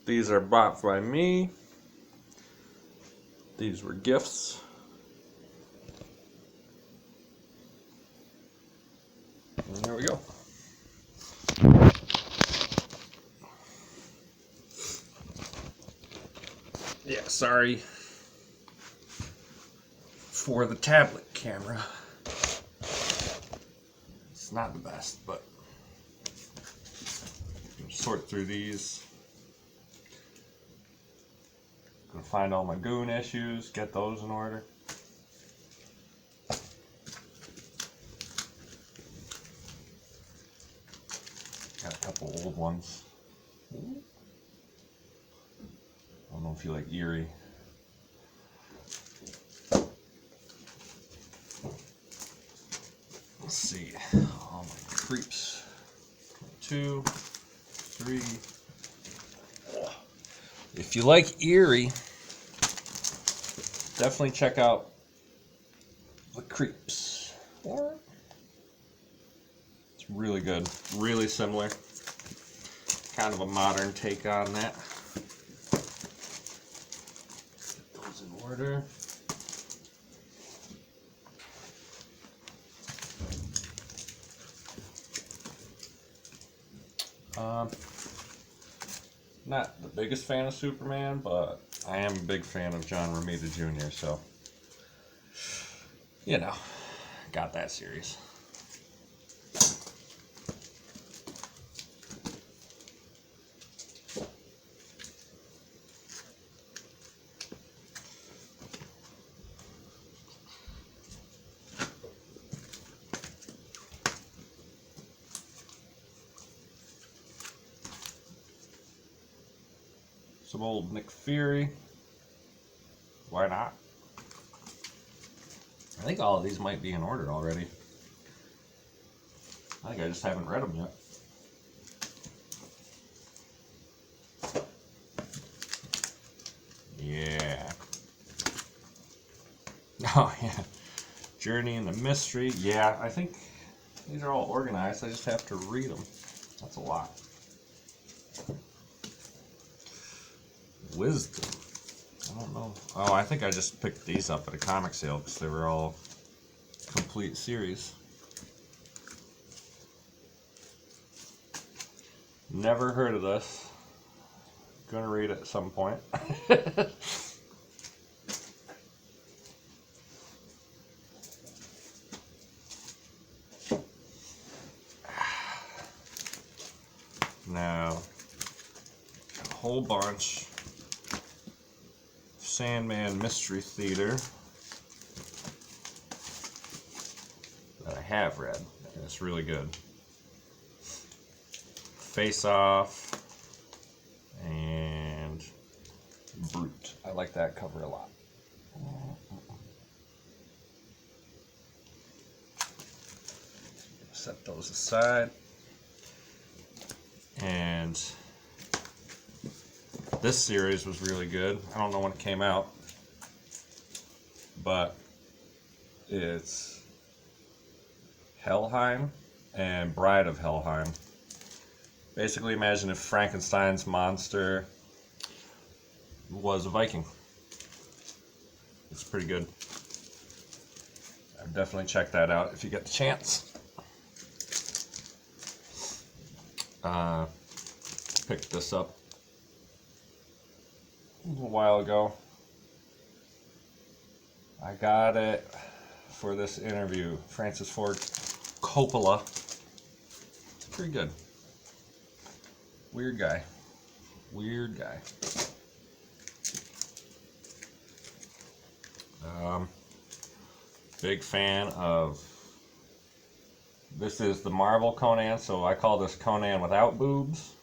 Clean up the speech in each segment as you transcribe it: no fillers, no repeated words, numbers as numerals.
These are bought by me. These were gifts. And there we go. Yeah, sorry for the tablet camera. It's not the best, but sort through these. Gonna find all my goon issues, get those in order. Got a couple old ones. I don't know if you like Erie. Let's see. All my creeps. 2, 3. If you like Erie, definitely check out the creeps. It's really good. Really similar. Kind of a modern take on that. Get those in order. Not the biggest fan of Superman, but I am a big fan of John Romita Jr., so, you know, got that series. Some old Nick Fury. Why not? I think all of these might be in order already. I think I just haven't read them yet. Yeah. Oh, yeah. Journey in the Mystery. Yeah, I think these are all organized. I just have to read them. That's a lot. Wisdom. I don't know. Oh, I think I just picked these up at a comic sale because they were all complete series. Never heard of this. Gonna read it at some point. Now, got a whole bunch. Sandman Mystery Theater that I have read, and it's really good. Face Off and Brute. I like that cover a lot. Set those aside. And this series was really good. I don't know when it came out, but it's Helheim and Bride of Helheim. Basically, imagine if Frankenstein's monster was a Viking. It's pretty good. I'd definitely check that out if you get the chance. Picked this up a little while ago. I got it for this interview. Francis Ford Coppola. It's pretty good. Weird guy. Weird guy. Big fan of... This is the Marvel Conan, so I call this Conan without boobs.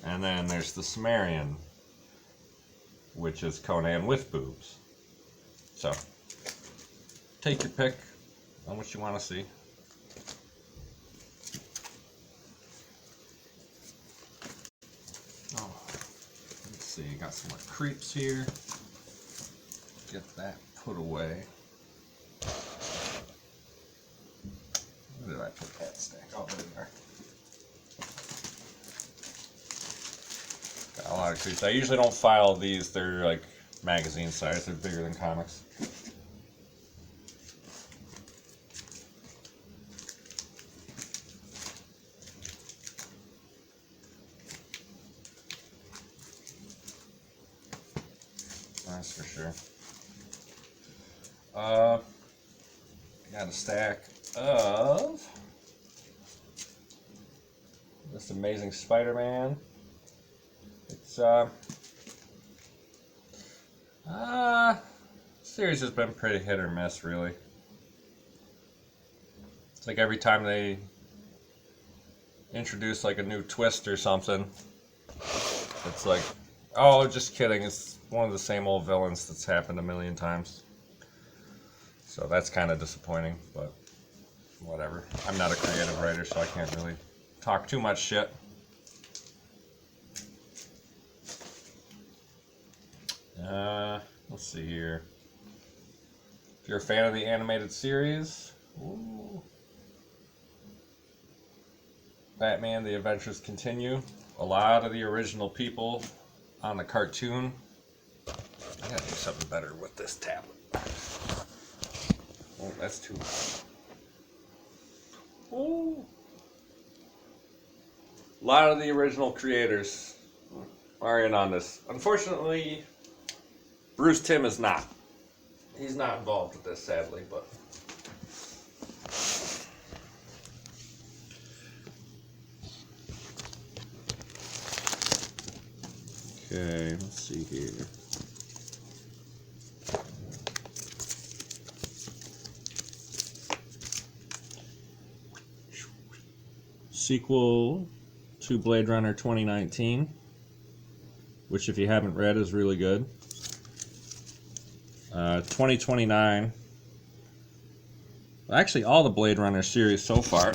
And then there's the Sumerian, which is Conan with boobs. So, take your pick on what you want to see. Oh, let's see, got some more creeps here. Get that put away. Where did I put that stack? Oh, there they are. Got Yeah, a lot of creeps. I usually don't file these. They're like magazine size. They're bigger than comics. That's for sure. Got a stack of this Amazing Spider-Man. It's series has been pretty hit or miss, really. It's like every time they introduce like a new twist or something, it's like, oh, just kidding. It's one of the same old villains that's happened a million times. So that's kind of disappointing, but whatever. I'm not a creative writer, so I can't really talk too much shit. Let's see here. If you're a fan of the animated series, ooh, Batman: The Adventures Continue. A lot of the original people on the cartoon. I gotta do something better with this tablet. Oh, that's too much. Ooh. A lot of the original creators are in on this. Unfortunately, Bruce Timm is not. He's not involved with this, sadly, but... Okay, let's see here. Sequel to Blade Runner 2019, which if you haven't read is really good. 2029. Actually, all the Blade Runner series so far.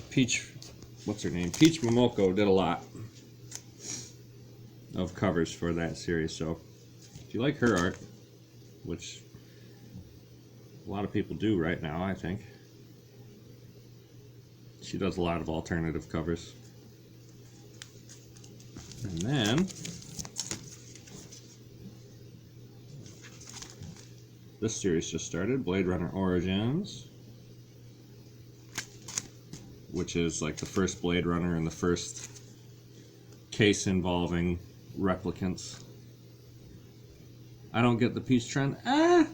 Peach, what's her name? Peach Momoko did a lot of covers for that series. So if you like her art, which a lot of people do right now, I think. She does a lot of alternative covers. And then this series just started, Blade Runner Origins, which is like the first Blade Runner and the first case involving replicants. I don't get the peace trend. I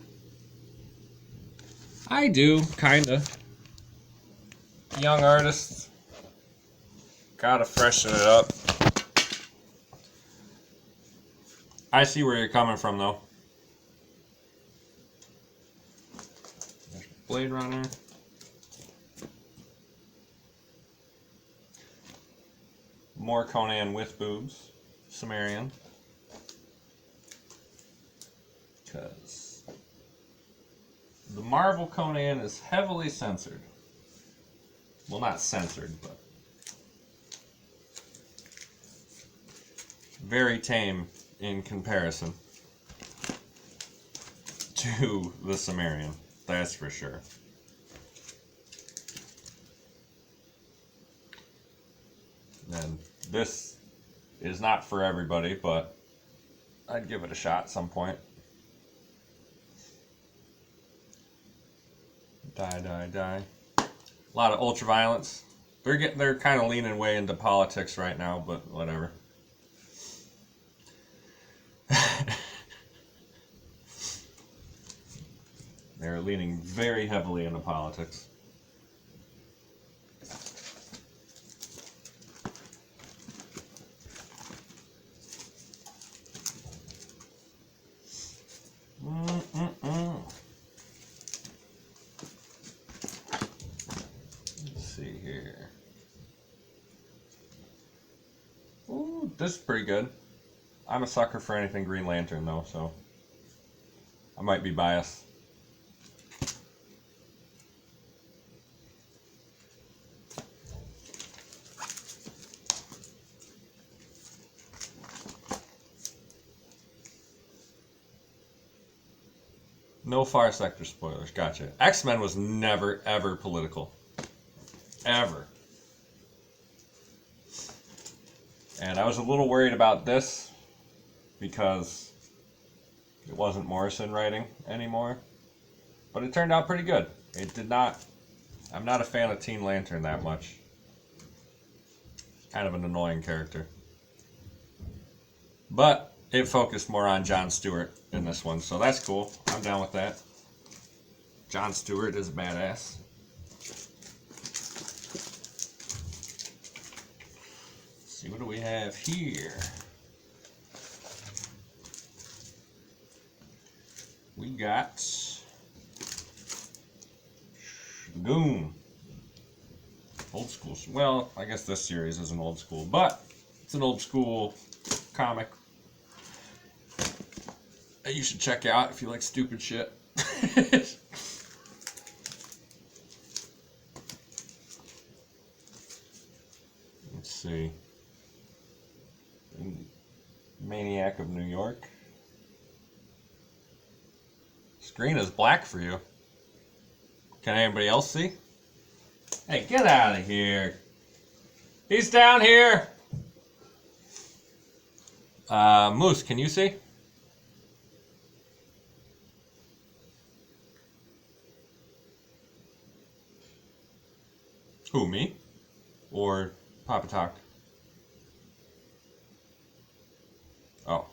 do, kinda. Young artists, gotta freshen it up. I see where you're coming from, though. There's Blade Runner. More Conan with boobs. Sumerian. Because the Marvel Conan is heavily censored. Well, not censored, but very tame in comparison to the Sumerian. That's for sure. And this is not for everybody, but I'd give it a shot at some point. Die. A lot of ultraviolence. They're kind of leaning way into politics right now, but whatever. They're leaning very heavily into politics. This is pretty good. I'm a sucker for anything Green Lantern, though, so I might be biased. No Far Sector spoilers. Gotcha. X-Men was never, ever political. Ever. And I was a little worried about this because it wasn't Morrison writing anymore. But it turned out pretty good. It did not... I'm not a fan of Teen Lantern that much. Kind of an annoying character. But it focused more on Jon Stewart in this one, so that's cool. I'm down with that. Jon Stewart is a badass. Let's see, what do we have here? We got Goon. Old school. Well, I guess this series isn't old school, but it's an old school comic that you should check out if you like stupid shit. Let's see. Maniac of New York. Screen is black for you. Can anybody else see? Hey, get out of here. He's down here. Moose, can you see? Who, me? Or Papa Talk? Oh.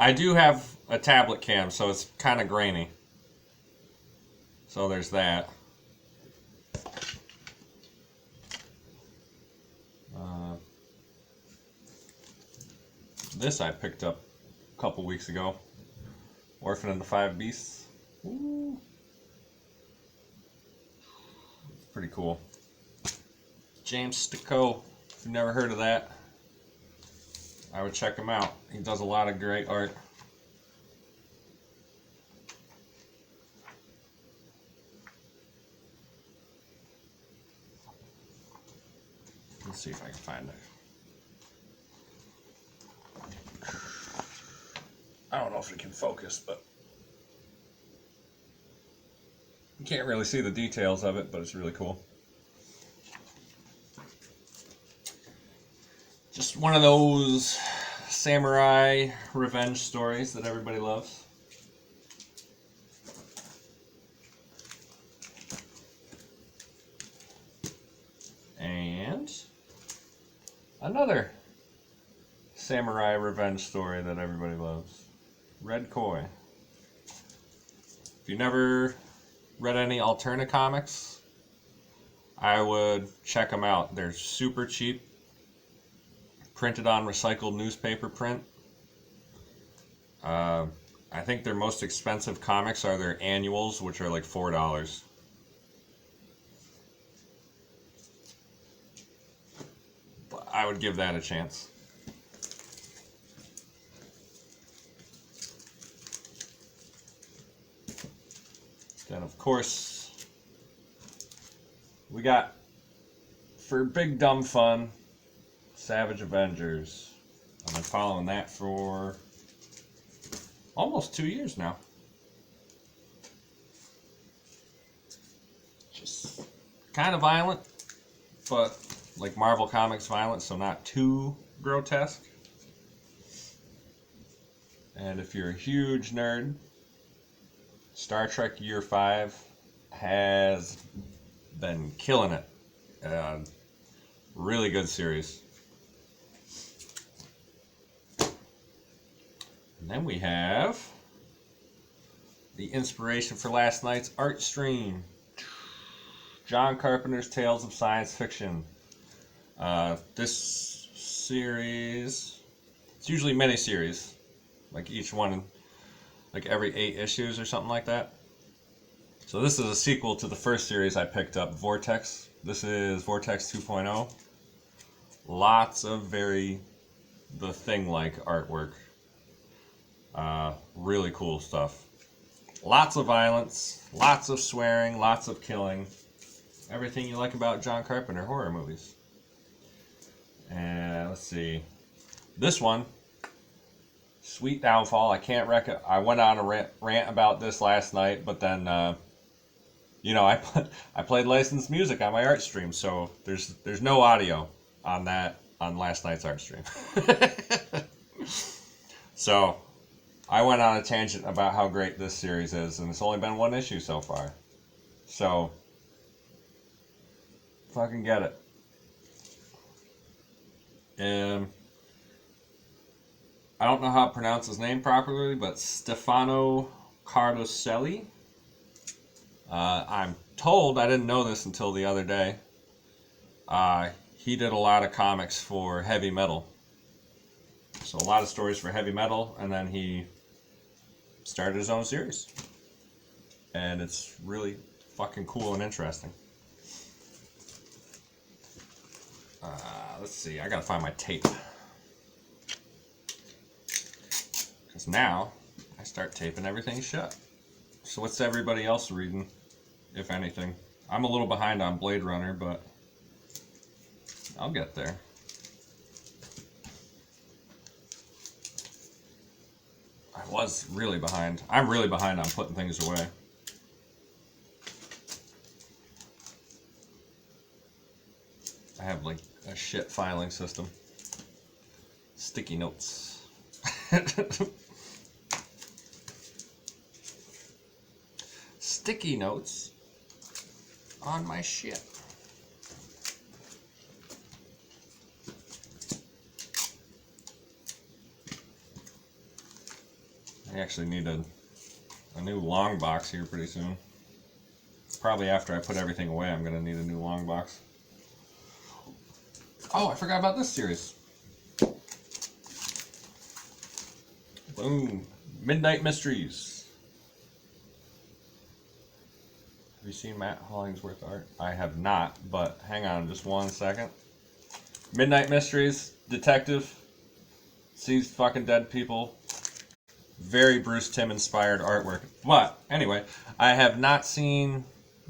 I do have a tablet cam, so it's kind of grainy. So there's that. This I picked up a couple weeks ago. Orphan and the Five Beasts. Ooh. It's pretty cool. James Sticco. If you've never heard of that, I would check him out. He does a lot of great art. Let's see if I can find it. I don't know if it can focus, but you can't really see the details of it, but it's really cool. Just one of those samurai revenge stories that everybody loves. And another samurai revenge story that everybody loves. Red Koi. If you never read any Alterna comics, I would check them out. They're super cheap. Printed on recycled newspaper print. I think their most expensive comics are their annuals, which are like $4. But I would give that a chance. Then, of course, we got, for big dumb fun, Savage Avengers. I've been following that for almost 2 years now. Just kind of violent, but like Marvel Comics violent, so not too grotesque. And if you're a huge nerd, Star Trek Year 5 has been killing it. Really good series. And then we have the inspiration for last night's art stream. John Carpenter's Tales of Science Fiction. This series, it's usually mini-series. Like each one, like every 8 issues or something like that. So this is a sequel to the first series I picked up, Vortex. This is Vortex 2.0. Lots of very The Thing-like artwork. Really cool stuff. Lots of violence, lots of swearing, lots of killing. Everything you like about John Carpenter horror movies. And let's see. This one, Sweet Downfall. I went on a rant about this last night, but then You know, I played licensed music on my art stream, so there's no audio on that on last night's art stream. So I went on a tangent about how great this series is, and it's only been one issue so far. So fucking get it. I don't know how to pronounce his name properly, but Stefano Cardoselli. I'm told, I didn't know this until the other day, he did a lot of comics for heavy metal. So a lot of stories for heavy metal, and then he started his own series. And it's really fucking cool and interesting. Let's see, I gotta find my tape. Because now I start taping everything shut. So what's everybody else reading, if anything? I'm a little behind on Blade Runner, but I'll get there. I was really behind. I'm really behind on putting things away. I have like a shit filing system. Sticky notes. Sticky notes on my shit. I actually need a new long box here pretty soon. Probably after I put everything away, I'm gonna need a new long box. Oh, I forgot about this series. Boom. Midnight Mysteries. Have you seen Matt Hollingsworth art? I have not, but hang on just one second. Midnight Mysteries, detective, sees fucking dead people. Very Bruce Timm inspired artwork. But anyway, I have not seen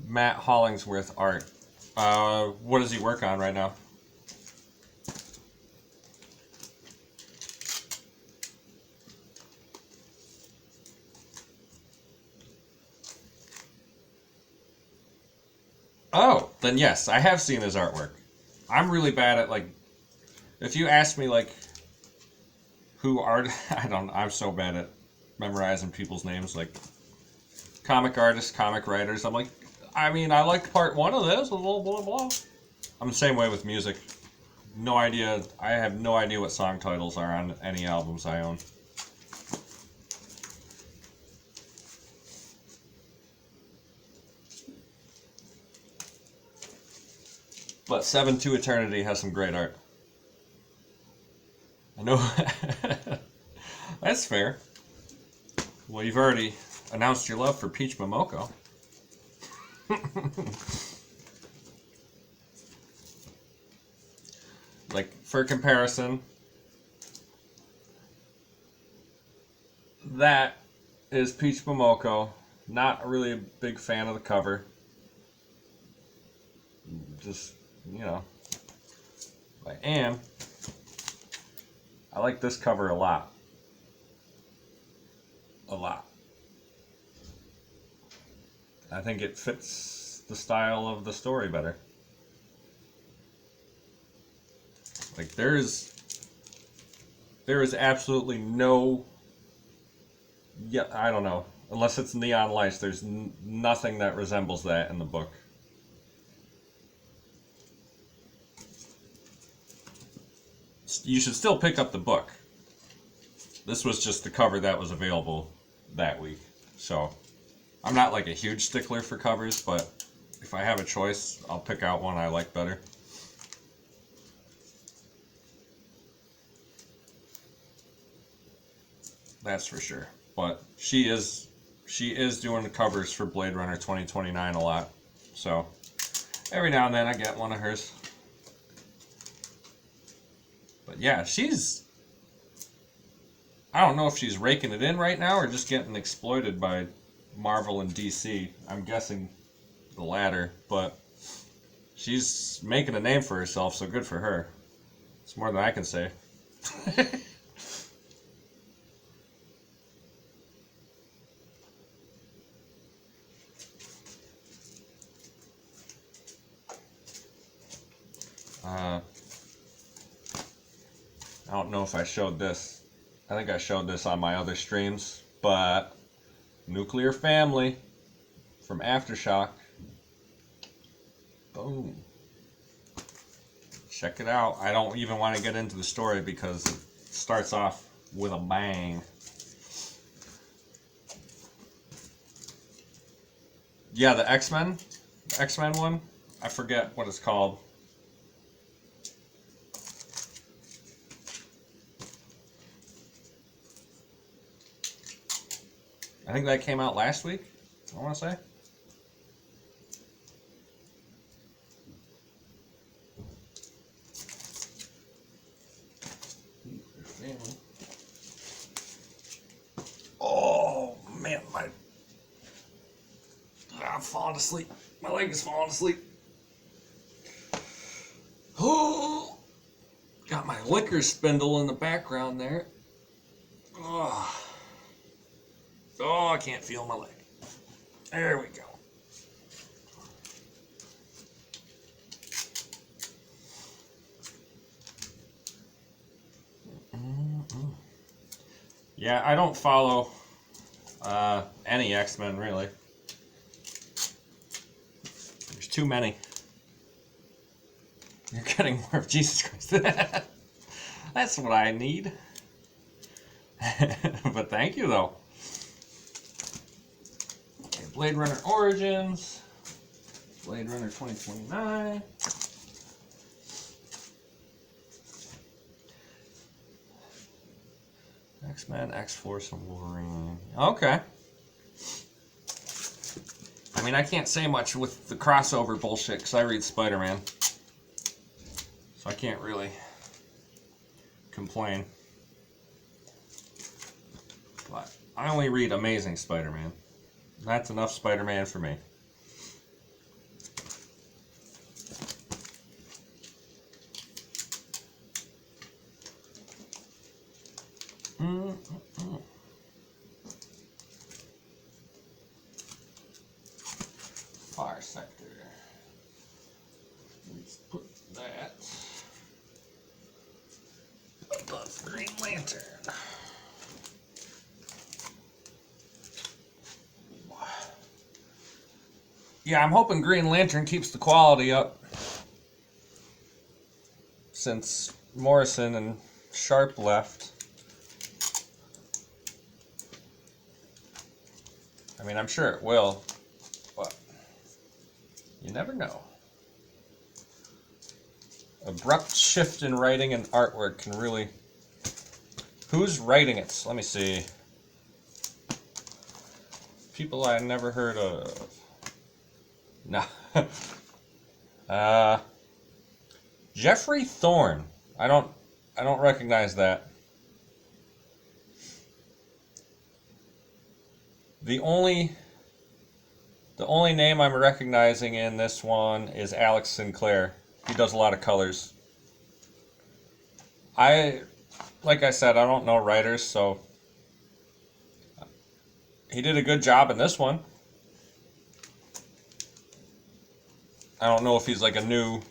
Matt Hollingsworth art. What does he work on right now? Oh, then yes, I have seen his artwork. I'm really bad at, like, if you ask me, like, who art, I'm so bad at memorizing people's names, like, comic artists, comic writers. I'm like, I mean, I liked part one of this, blah, blah, blah, blah. I'm the same way with music. No idea, I have no idea what song titles are on any albums I own. But 7 to Eternity has some great art. I know. That's fair. Well, you've already announced your love for Peach Momoko. Like, for comparison, that is Peach Momoko. Not really a big fan of the cover. Just, you know. I like this cover a lot. A lot. I think it fits the style of the story better. Like, there is absolutely no, yeah, I don't know, unless it's Neon Lights, there's nothing that resembles that in the book. You should still pick up the book. This was just the cover that was available that week. So, I'm not like a huge stickler for covers, but if I have a choice, I'll pick out one I like better. That's for sure. But she is doing the covers for Blade Runner 2029 a lot. So, every now and then I get one of hers. But yeah, I don't know if she's raking it in right now or just getting exploited by Marvel and DC. I'm guessing the latter, but she's making a name for herself, so good for her. It's more than I can say. I don't know if I showed this. I think I showed this on my other streams, but Nuclear Family from Aftershock. Boom. Check it out. I don't even want to get into the story because it starts off with a bang. Yeah, the X-Men one. I forget what it's called. I think that came out last week, I want to say. Oh, man, I'm falling asleep. My leg is falling asleep. Oh, got my liquor spindle in the background there. Oh, I can't feel my leg. There we go. Yeah, I don't follow any X-Men, really. There's too many. You're getting more of Jesus Christ. That's what I need. But thank you, though. Okay, Blade Runner Origins. Blade Runner 2029. X-Men, X-Force, and Wolverine. Okay. I mean, I can't say much with the crossover bullshit because I read Spider-Man. So I can't really complain. But I only read Amazing Spider-Man. That's enough Spider-Man for me. Fire sector. Let's put that above Green Lantern. Yeah, I'm hoping Green Lantern keeps the quality up since Morrison and Sharp left. I mean, I'm sure it will, but you never know. Abrupt shift in writing and artwork can really... Who's writing it? Let me see. People I never heard of. No. Jeffrey Thorne. I don't recognize that. The only name I'm recognizing in this one is Alex Sinclair. He does a lot of colors. Like I said, I don't know writers, so he did a good job in this one. I don't know if he's like a new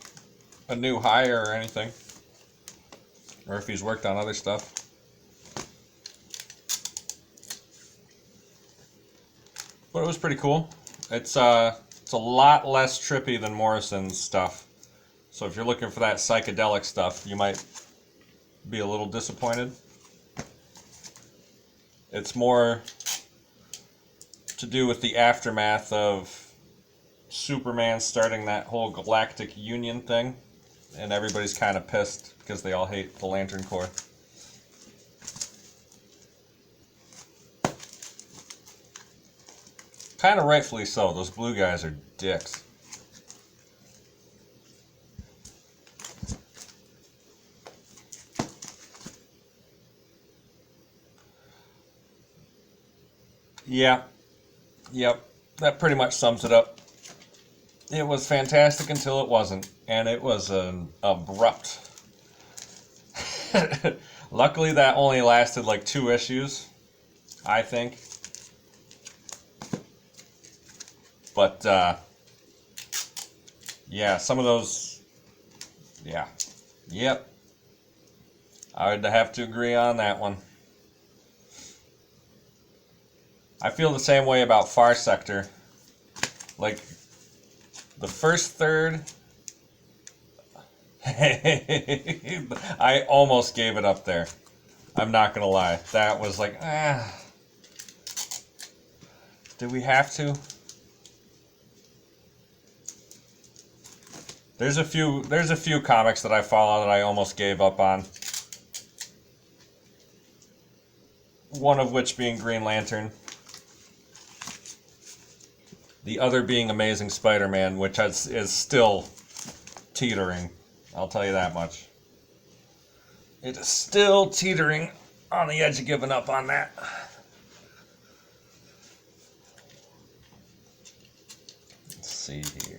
hire or anything, or if he's worked on other stuff. But it was pretty cool. It's a lot less trippy than Morrison's stuff. So if you're looking for that psychedelic stuff, you might be a little disappointed. It's more to do with the aftermath of Superman starting that whole Galactic Union thing, and everybody's kind of pissed because they all hate the Lantern Corps. Kind of rightfully so. Those blue guys are dicks. Yeah. Yep. That pretty much sums it up. It was fantastic until it wasn't. And it was an abrupt. Luckily, that only lasted like 2 issues, I think. But, yeah, some of those Yeah. Yep. I would have to agree on that one. I feel the same way about Far Sector. Like, the first third, I almost gave it up there. I'm not gonna lie. That was like, did we have to? There's a few comics that I follow that I almost gave up on. One of which being Green Lantern. The other being Amazing Spider-Man, which is still teetering. I'll tell you that much. It is still teetering on the edge of giving up on that. Let's see here.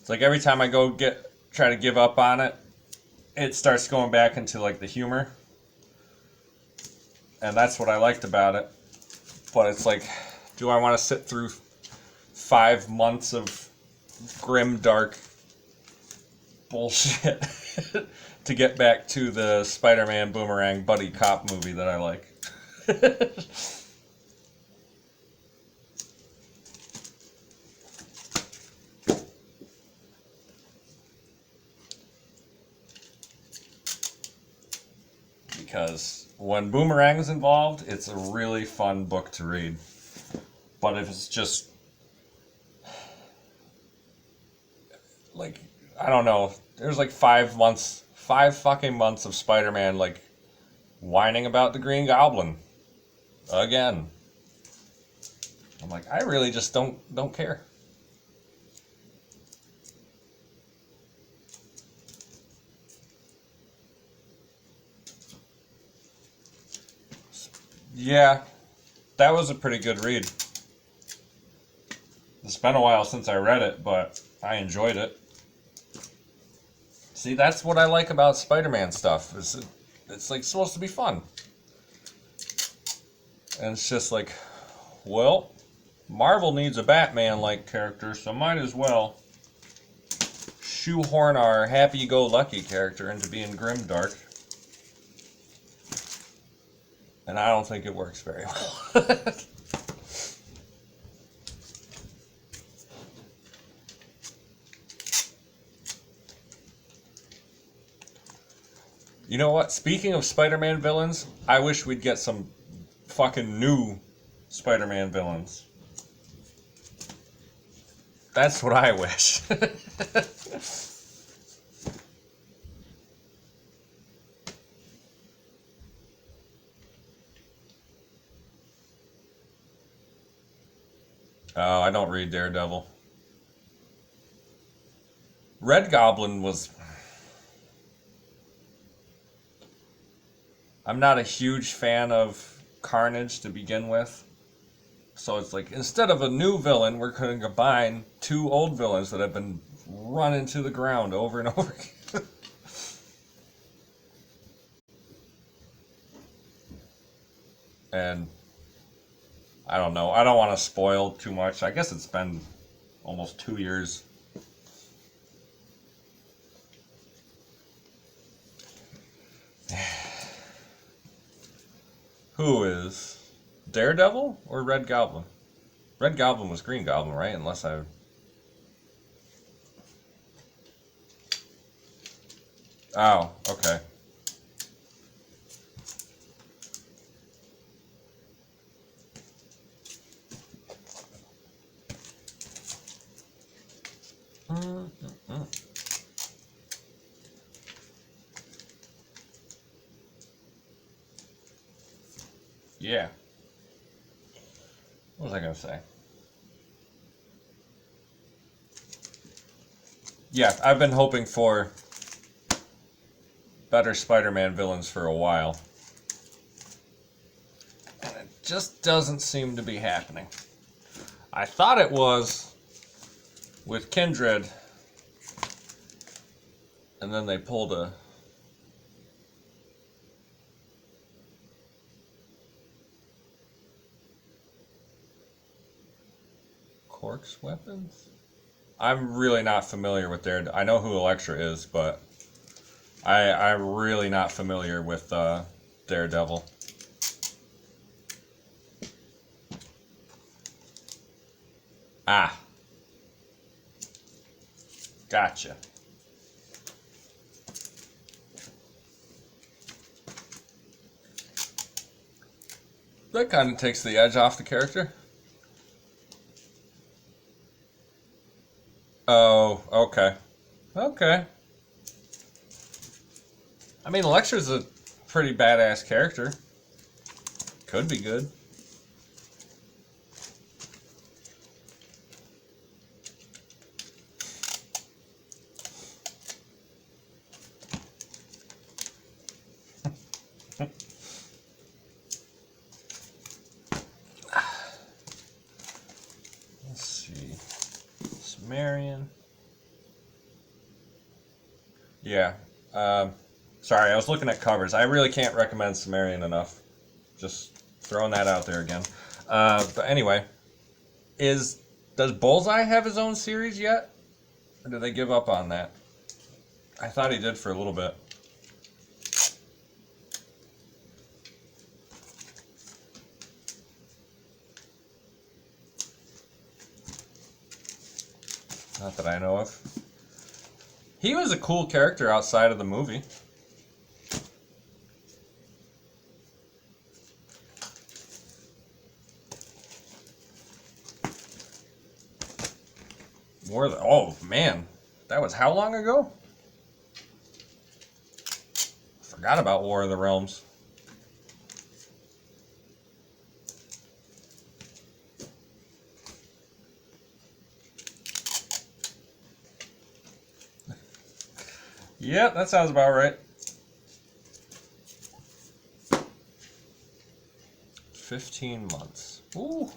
It's like every time I try to give up on it, it starts going back into like the humor. And that's what I liked about it. But it's like, do I want to sit through 5 months of grim, dark bullshit to get back to the Spider-Man Boomerang buddy cop movie that I like? Because when Boomerang's involved, it's a really fun book to read. But if it's just like, I don't know, there's like 5 fucking months of Spider-Man like whining about the Green Goblin again. I'm like, I really just don't care. Yeah, that was a pretty good read. It's been a while since I read it, but I enjoyed it. See, that's what I like about Spider-Man stuff. It's like supposed to be fun. And it's just like, well, Marvel needs a Batman-like character, so might as well shoehorn our happy-go-lucky character into being grimdark. And I don't think it works very well. You know what? Speaking of Spider-Man villains, I wish we'd get some fucking new Spider-Man villains. That's what I wish. Oh, I don't read Daredevil. Red Goblin was... I'm not a huge fan of Carnage to begin with. So it's like, instead of a new villain, we're going to combine 2 old villains that have been run into the ground over and over again. And I don't know. I don't want to spoil too much. I guess it's been almost 2 years. Who is Daredevil or Red Goblin? Red Goblin was Green Goblin, right? Unless I... Oh, okay. Yeah. What was I going to say? Yeah, I've been hoping for better Spider-Man villains for a while. And it just doesn't seem to be happening. I thought it was with Kindred, and then they pulled a... Quark's weapons? I'm really not familiar with Daredevil. I know who Elektra is, but I'm really not familiar with Daredevil. Ah. Gotcha. That kind of takes the edge off the character. Oh, okay. Okay. I mean, Elektra's a pretty badass character. Could be good. Let's see. Sumerian. Yeah. Sorry, I was looking at covers. I really can't recommend Sumerian enough. Just throwing that out there again. But anyway, does Bullseye have his own series yet? Or did they give up on that? I thought he did for a little bit. Not that I know of. He was a cool character outside of the movie. Oh man, that was how long ago? Forgot about War of the Realms. Yep, that sounds about right. 15 months. Ooh.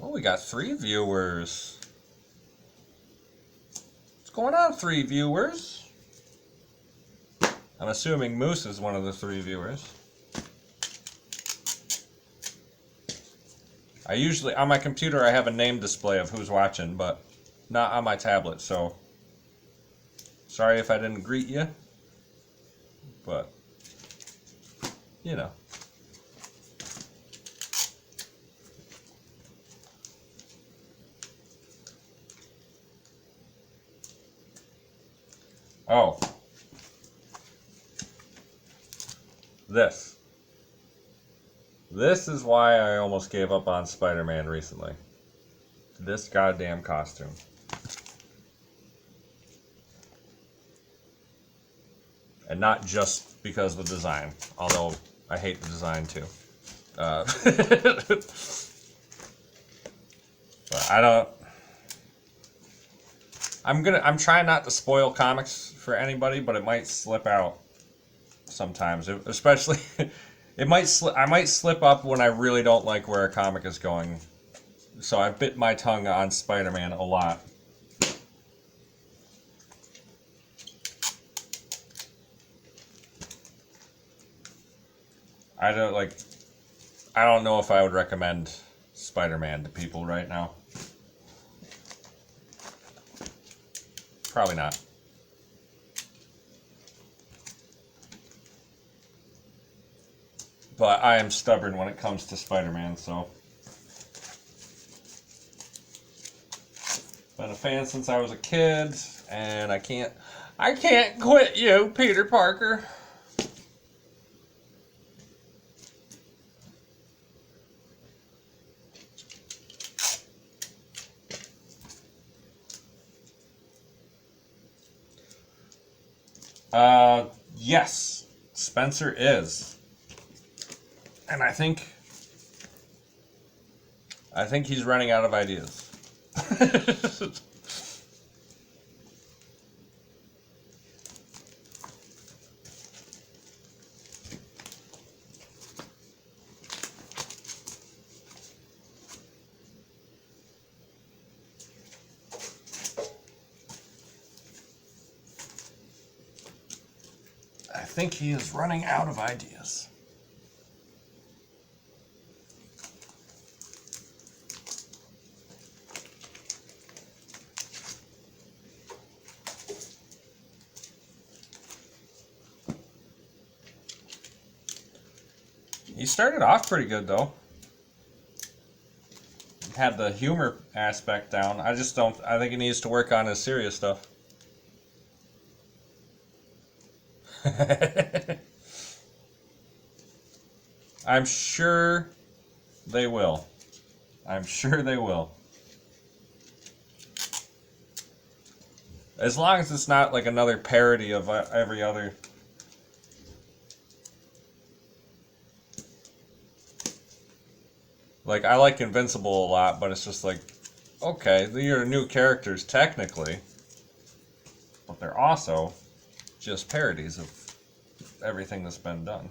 Oh, we got 3 viewers. What's going on, 3 viewers? I'm assuming Moose is one of the 3 viewers. I usually, on my computer, I have a name display of who's watching, but not on my tablet, so sorry if I didn't greet you, but, you know. Oh. This. This is why I almost gave up on Spider-Man recently. This goddamn costume. And not just because of the design, although I hate the design too. But I don't. I'm trying not to spoil comics for anybody, but it might slip out sometimes. Especially, I might slip up when I really don't like where a comic is going. So I bit my tongue on Spider-Man a lot. I don't know if I would recommend Spider-Man to people right now. Probably not. But I am stubborn when it comes to Spider-Man, so. Been a fan since I was a kid, and I can't quit you, Peter Parker. Yes, Spencer is. And I think he's running out of ideas. I think he is running out of ideas. He started off pretty good though. Had the humor aspect down. I think he needs to work on his serious stuff. I'm sure they will. I'm sure they will. As long as it's not like another parody of every other. Like, I like Invincible a lot, but it's just like, okay, these are new characters technically, but they're also just parodies of everything that's been done.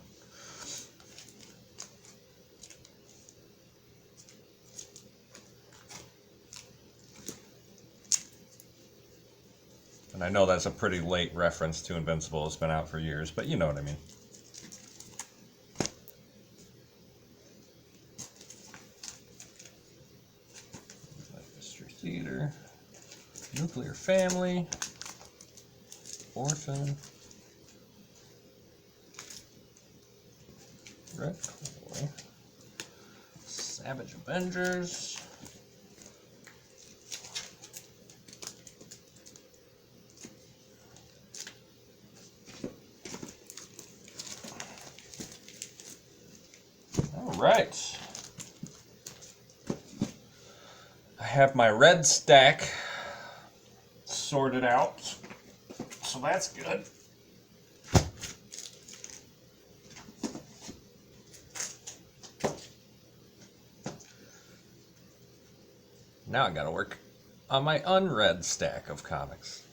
And I know that's a pretty late reference to Invincible. It's been out for years, but you know what I mean. Mystery Theater, Nuclear Family, Orphan, Red Claw, Savage Avengers, right. I have my red stack sorted out, so that's good. Now I gotta work on my unread stack of comics,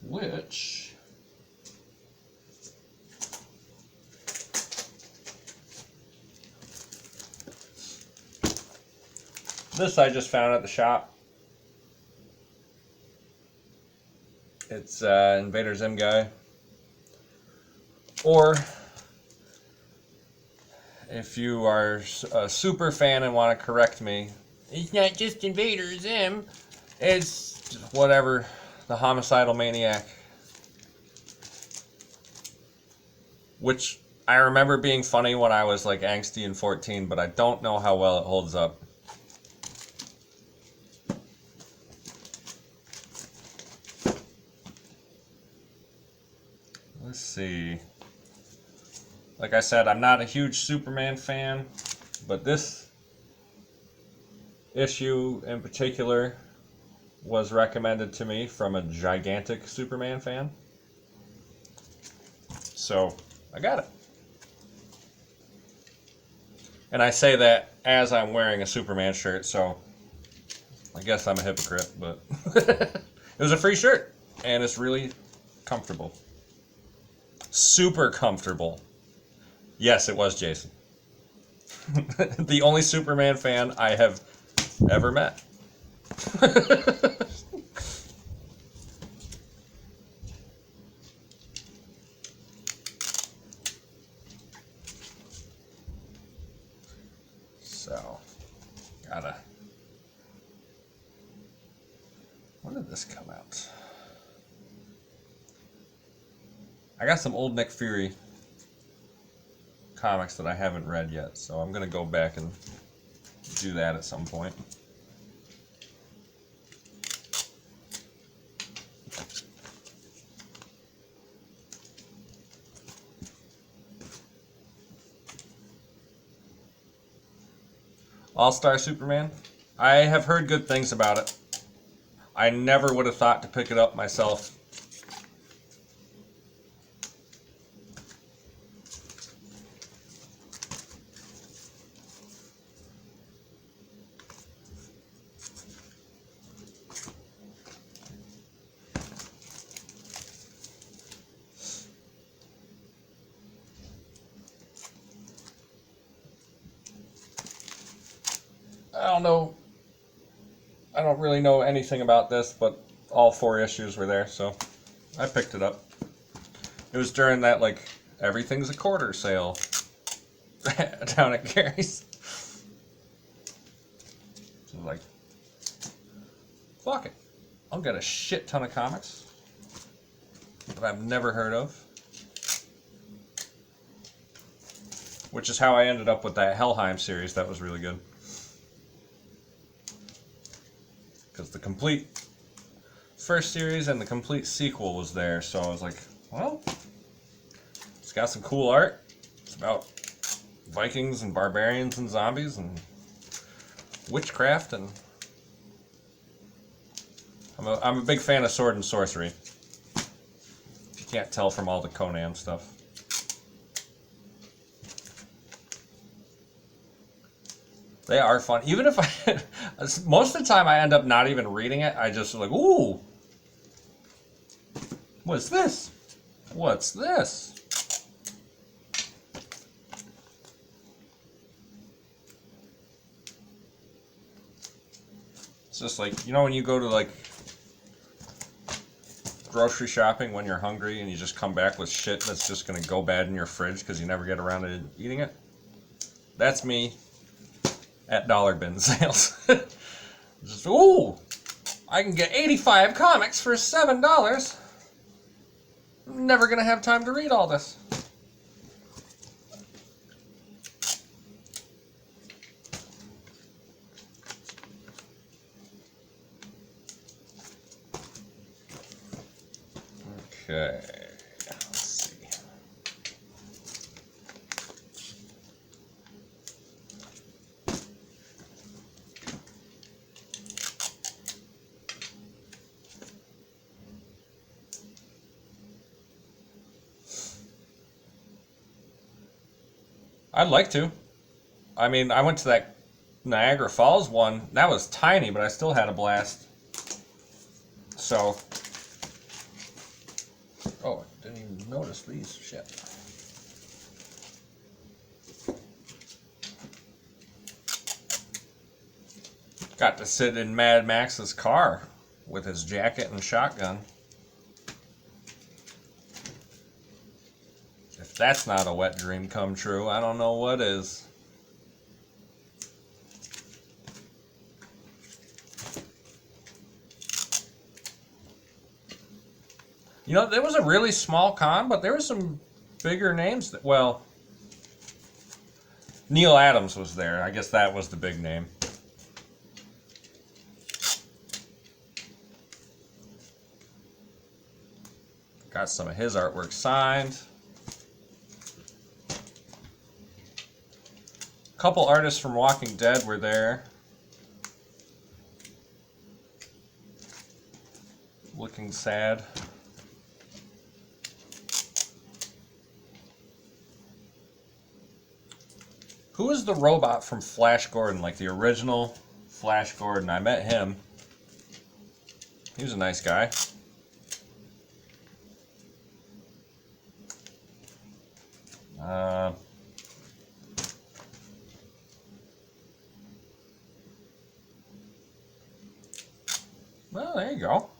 which this I just found at the shop. It's Invader Zim guy. Or if you are a super fan and want to correct me, it's not just Invader Zim, it's whatever, the Homicidal Maniac. Which I remember being funny when I was like angsty and 14, but I don't know how well it holds up. Let's see. Like I said, I'm not a huge Superman fan, but this issue in particular was recommended to me from a gigantic Superman fan. So I got it. And I say that as I'm wearing a Superman shirt, so I guess I'm a hypocrite, but it was a free shirt, and it's really comfortable. Super comfortable. Yes, it was Jason. The only Superman fan I have ever met. So, gotta... When did this come out? I got some old Nick Fury comics that I haven't read yet, so I'm gonna go back and do that at some point. All-Star Superman. I have heard good things about it. I never would have thought to pick it up myself. I don't really know anything about this, but all 4 issues were there, so I picked it up. It was during that, like, everything's a quarter sale down at Gary's. So like, fuck it. I'll get a shit ton of comics that I've never heard of. which is how I ended up with that Helheim series. That was really good. Because the complete first series and the complete sequel was there, so I was like, well, it's got some cool art. It's about Vikings and barbarians and zombies and witchcraft, and I'm a big fan of sword and sorcery. If you can't tell from all the Conan stuff. They are fun. Even if I... most of the time I end up not even reading it. I just like, ooh. What's this? What's this? It's just like, you know when you go to like grocery shopping when you're hungry and you just come back with shit that's just going to go bad in your fridge because you never get around to eating it? That's me at dollar bin sales. Just, ooh, I can get 85 comics for $7. I'm never going to have time to read all this. Okay, let's see. I'd like to. I mean, I went to that Niagara Falls one. That was tiny, but I still had a blast. So... oh, I didn't even notice these. Shit. Got to sit in Mad Max's car with his jacket and shotgun. If that's not a wet dream come true, I don't know what is. You know, there was a really small con, but there were some bigger names that, well, Neil Adams was there. I guess that was the big name. Got some of his artwork signed. A couple artists from Walking Dead were there. Looking sad. Who is the robot from Flash Gordon? Like the original Flash Gordon. I met him. He was a nice guy. Well, there you go.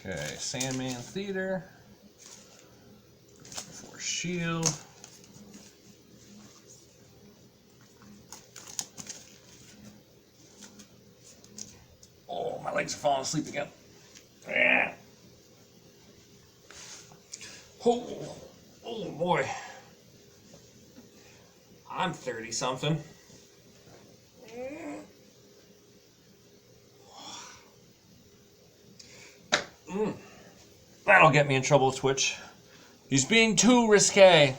Okay, Sandman Theater. Before S.H.I.E.L.D. Oh, my legs are falling asleep again. Yeah. Oh boy. I'm 30-something. That'll get me in trouble with Twitch. He's being too risque.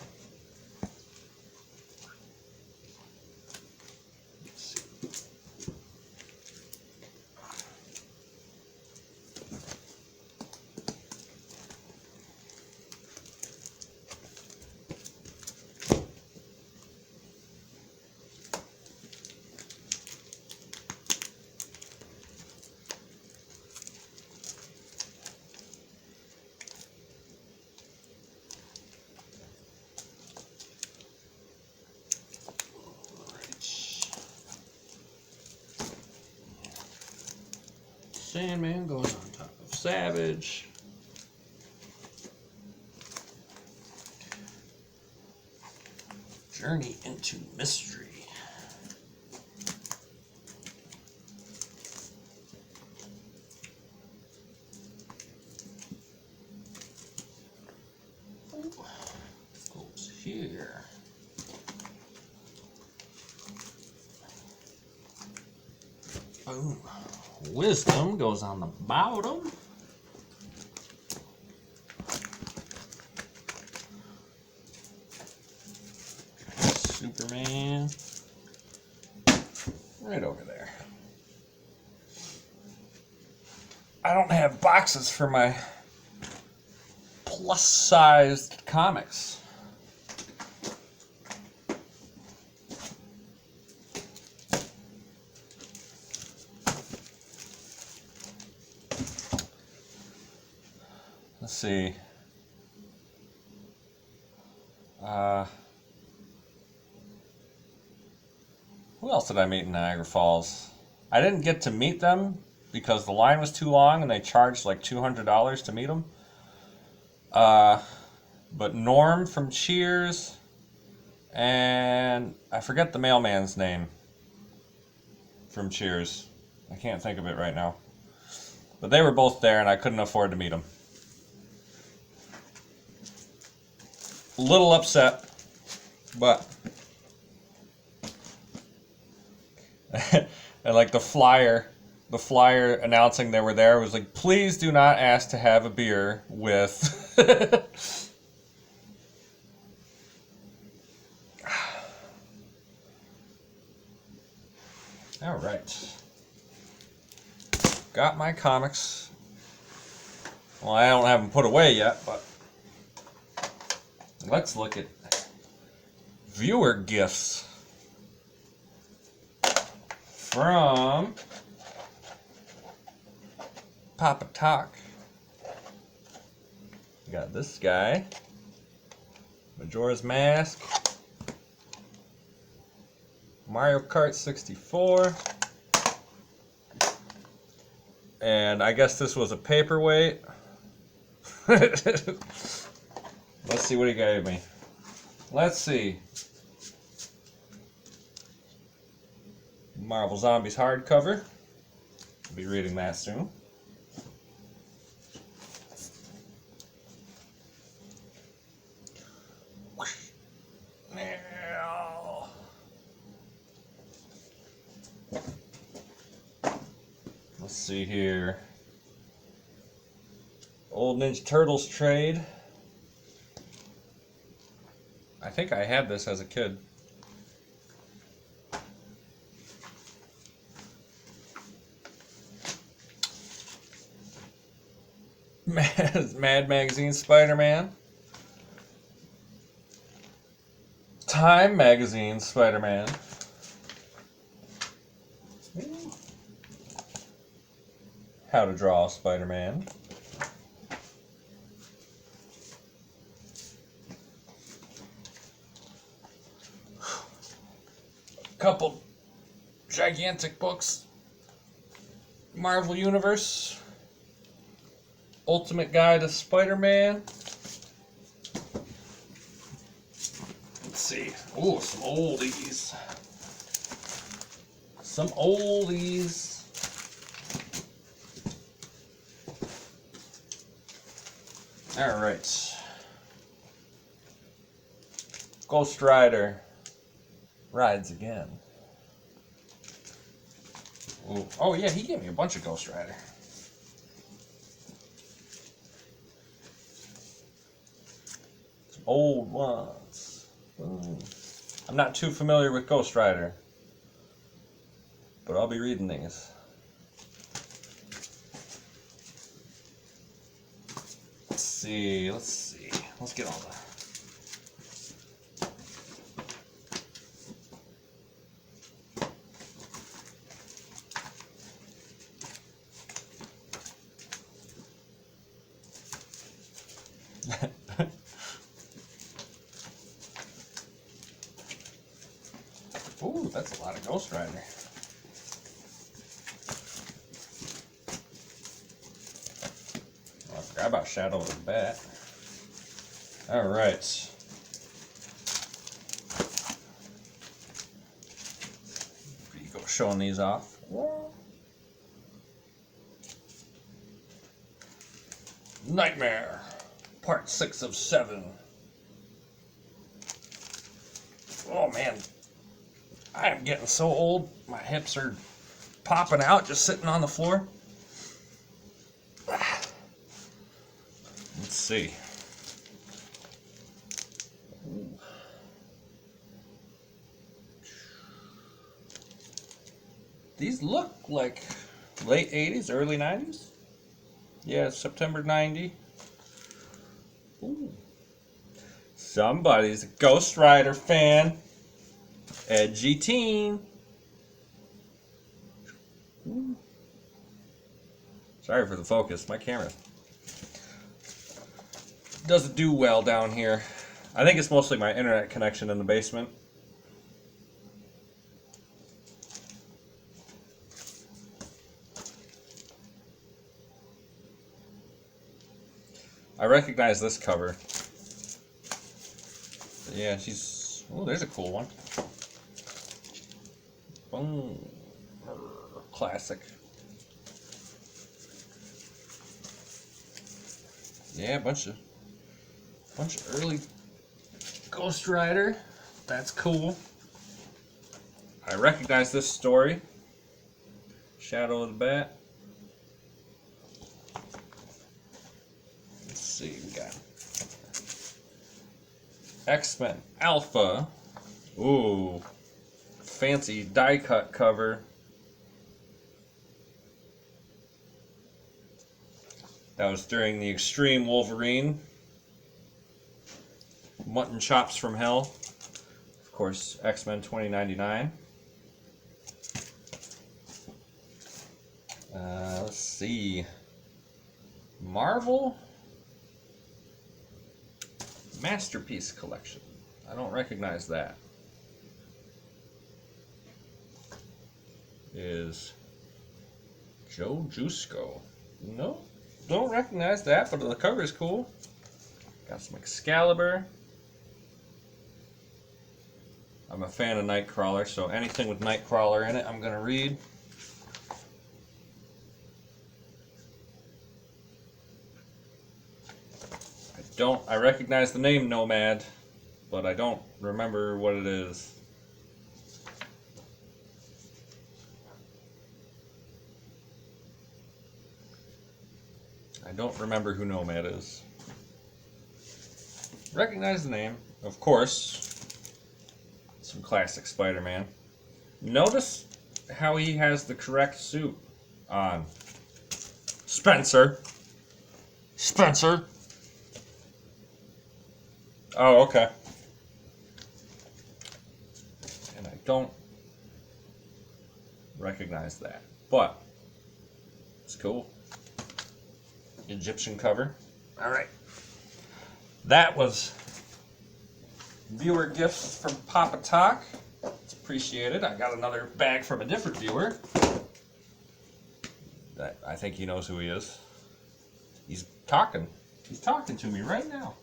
Sandman going on top of Savage. Journey into Mystery. Boom. Wisdom goes on the bottom. Superman. Right over there. I don't have boxes for my plus-sized comics. Let's see. Who else did I meet in Niagara Falls? I didn't get to meet them because the line was too long and they charged like $200 to meet them. But Norm from Cheers, and I forget the mailman's name from Cheers. I can't think of it right now. But they were both there and I couldn't afford to meet them. A little upset, but... and like the flyer announcing they were there was like, please do not ask to have a beer with... All right. Got my comics. Well, I don't have them put away yet, but let's look at viewer gifts from Papa Talk. We got this guy, Majora's Mask, Mario Kart 64, and I guess this was a paperweight. Let's see what he gave me. Let's see. Marvel Zombies hardcover. I'll be reading that soon. Now. Let's see here. Old Ninja Turtles trade. I think I had this as a kid. Mad Magazine Spider-Man. Time Magazine Spider-Man. How to Draw Spider-Man. Couple gigantic books. Marvel Universe. Ultimate Guide to Spider-Man. Let's see. Ooh, some oldies. Some oldies. All right. Ghost Rider rides again. Ooh. Oh yeah, he gave me a bunch of Ghost Rider. Some old ones. I'm not too familiar with Ghost Rider, but I'll be reading these. Let's see. Let's get all the... Ooh, that's a lot of Ghost Rider. Oh, I forgot about Shadow of the Bat. All right. You go showing these off. Nightmare, Part 6 of 7. Oh man, I am getting so old. My hips are popping out, just sitting on the floor. Let's see. Ooh. These look like late 80s, early 90s. Yeah, September 90. Ooh. Somebody's a Ghost Rider fan. Edgy teen. Ooh. Sorry for the focus. My camera doesn't do well down here. I think it's mostly my internet connection in the basement. I recognize this cover. Yeah, she's... Oh, there's a cool one. Boom. Classic. Yeah, a bunch of early Ghost Rider. That's cool. I recognize this story. Shadow of the Bat. Let's see, we got X-Men Alpha. Ooh, fancy die cut cover. That was during the Extreme Wolverine. Mutton Chops from Hell. Of course, X-Men 2099. Let's see. Marvel Masterpiece Collection. I don't recognize that. Is Joe Jusko. No, don't recognize that, but the cover is cool. Got some Excalibur. I'm a fan of Nightcrawler, so anything with Nightcrawler in it, I'm going to read. I recognize the name Nomad, but I don't remember what it is. I don't remember who Nomad is. Recognize the name, of course. Some classic Spider-Man. Notice how he has the correct suit on. Spencer. Spencer. Oh, okay. And I don't recognize that, but it's cool. Egyptian cover. All right. That was viewer gifts from Papa Talk. It's appreciated. I got another bag from a different viewer. That I think he knows who he is. He's talking. He's talking to me right now.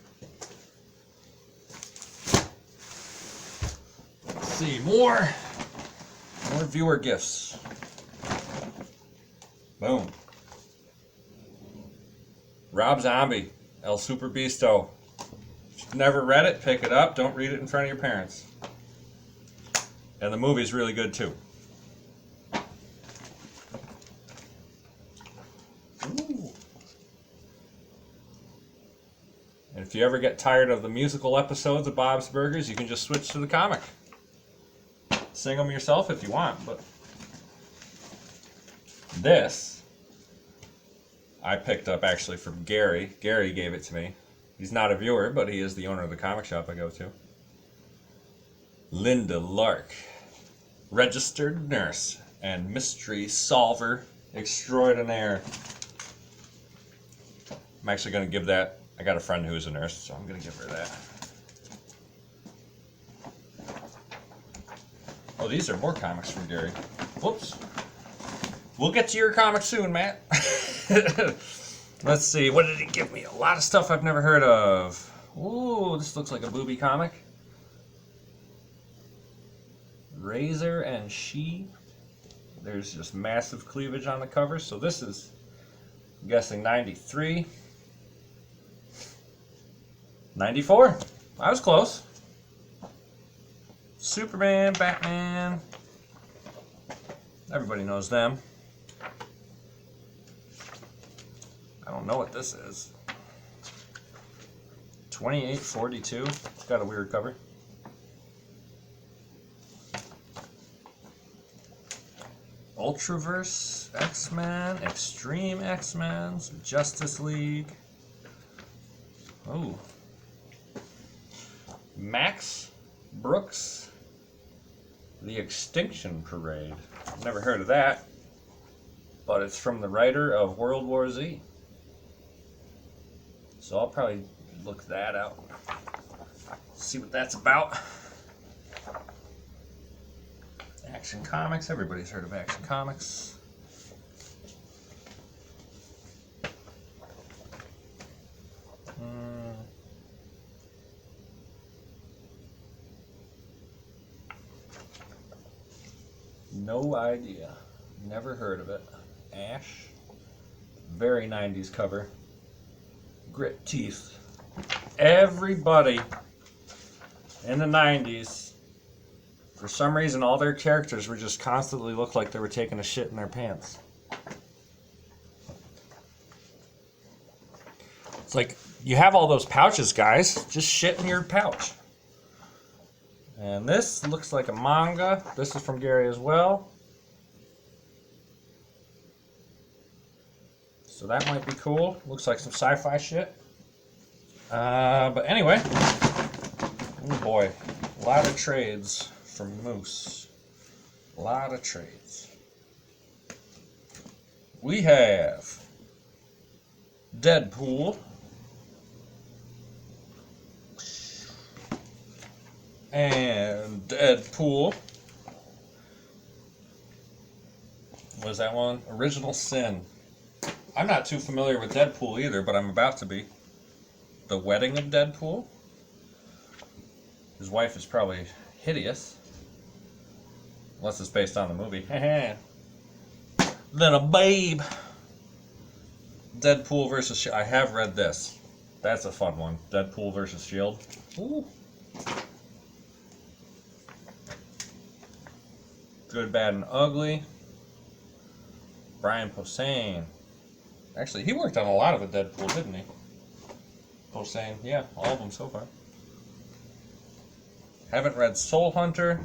Let's see, more viewer gifts. Boom. Rob Zombie, El Super Bisto. If you've never read it, pick it up. Don't read it in front of your parents. And the movie's really good too. Ooh. And if you ever get tired of the musical episodes of Bob's Burgers, you can just switch to the comic. Sing them yourself if you want, but this I picked up actually from Gary. Gary gave it to me. He's not a viewer, but he is the owner of the comic shop I go to. Linda Lark, registered nurse and mystery solver extraordinaire. I'm actually going to give that. I got a friend who's a nurse, so I'm going to give her that. Oh, these are more comics from Gary. Whoops. We'll get to your comic soon, Matt. Let's see. What did he give me? A lot of stuff I've never heard of. Ooh, this looks like a booby comic. Razor and She. There's just massive cleavage on the cover. So this is, I'm guessing, 93. 94. I was close. Superman, Batman. Everybody knows them. I don't know what this is. 2842. It's got a weird cover. Ultraverse X-Men, Extreme X-Men, Justice League. Oh. Max Brooks, The Extinction Parade. I've never heard of that, but it's from the writer of World War Z. So I'll probably look that out. See what that's about. Action Comics. Everybody's heard of Action Comics. No idea. Never heard of it. Ash. Very 90s cover. Grit teeth. Everybody in the 90s, for some reason, all their characters were just constantly looked like they were taking a shit in their pants. It's like, you have all those pouches, guys. Just shit in your pouch. And this looks like a manga. This is from Gary as well. So that might be cool. Looks like some sci-fi shit. But anyway. Oh boy. A lot of trades from Moose. A lot of trades. We have Deadpool. And Deadpool. What is that one? Original Sin. I'm not too familiar with Deadpool either, but I'm about to be. The Wedding of Deadpool. His wife is probably hideous. Unless it's based on the movie. Then a babe. Deadpool versus Shield. I have read this. That's a fun one. Deadpool versus Shield. Ooh. Good, Bad, and Ugly. Brian Posehn. Actually, he worked on a lot of it, Deadpool, didn't he? Posehn. Yeah, all of them so far. Haven't read Soul Hunter.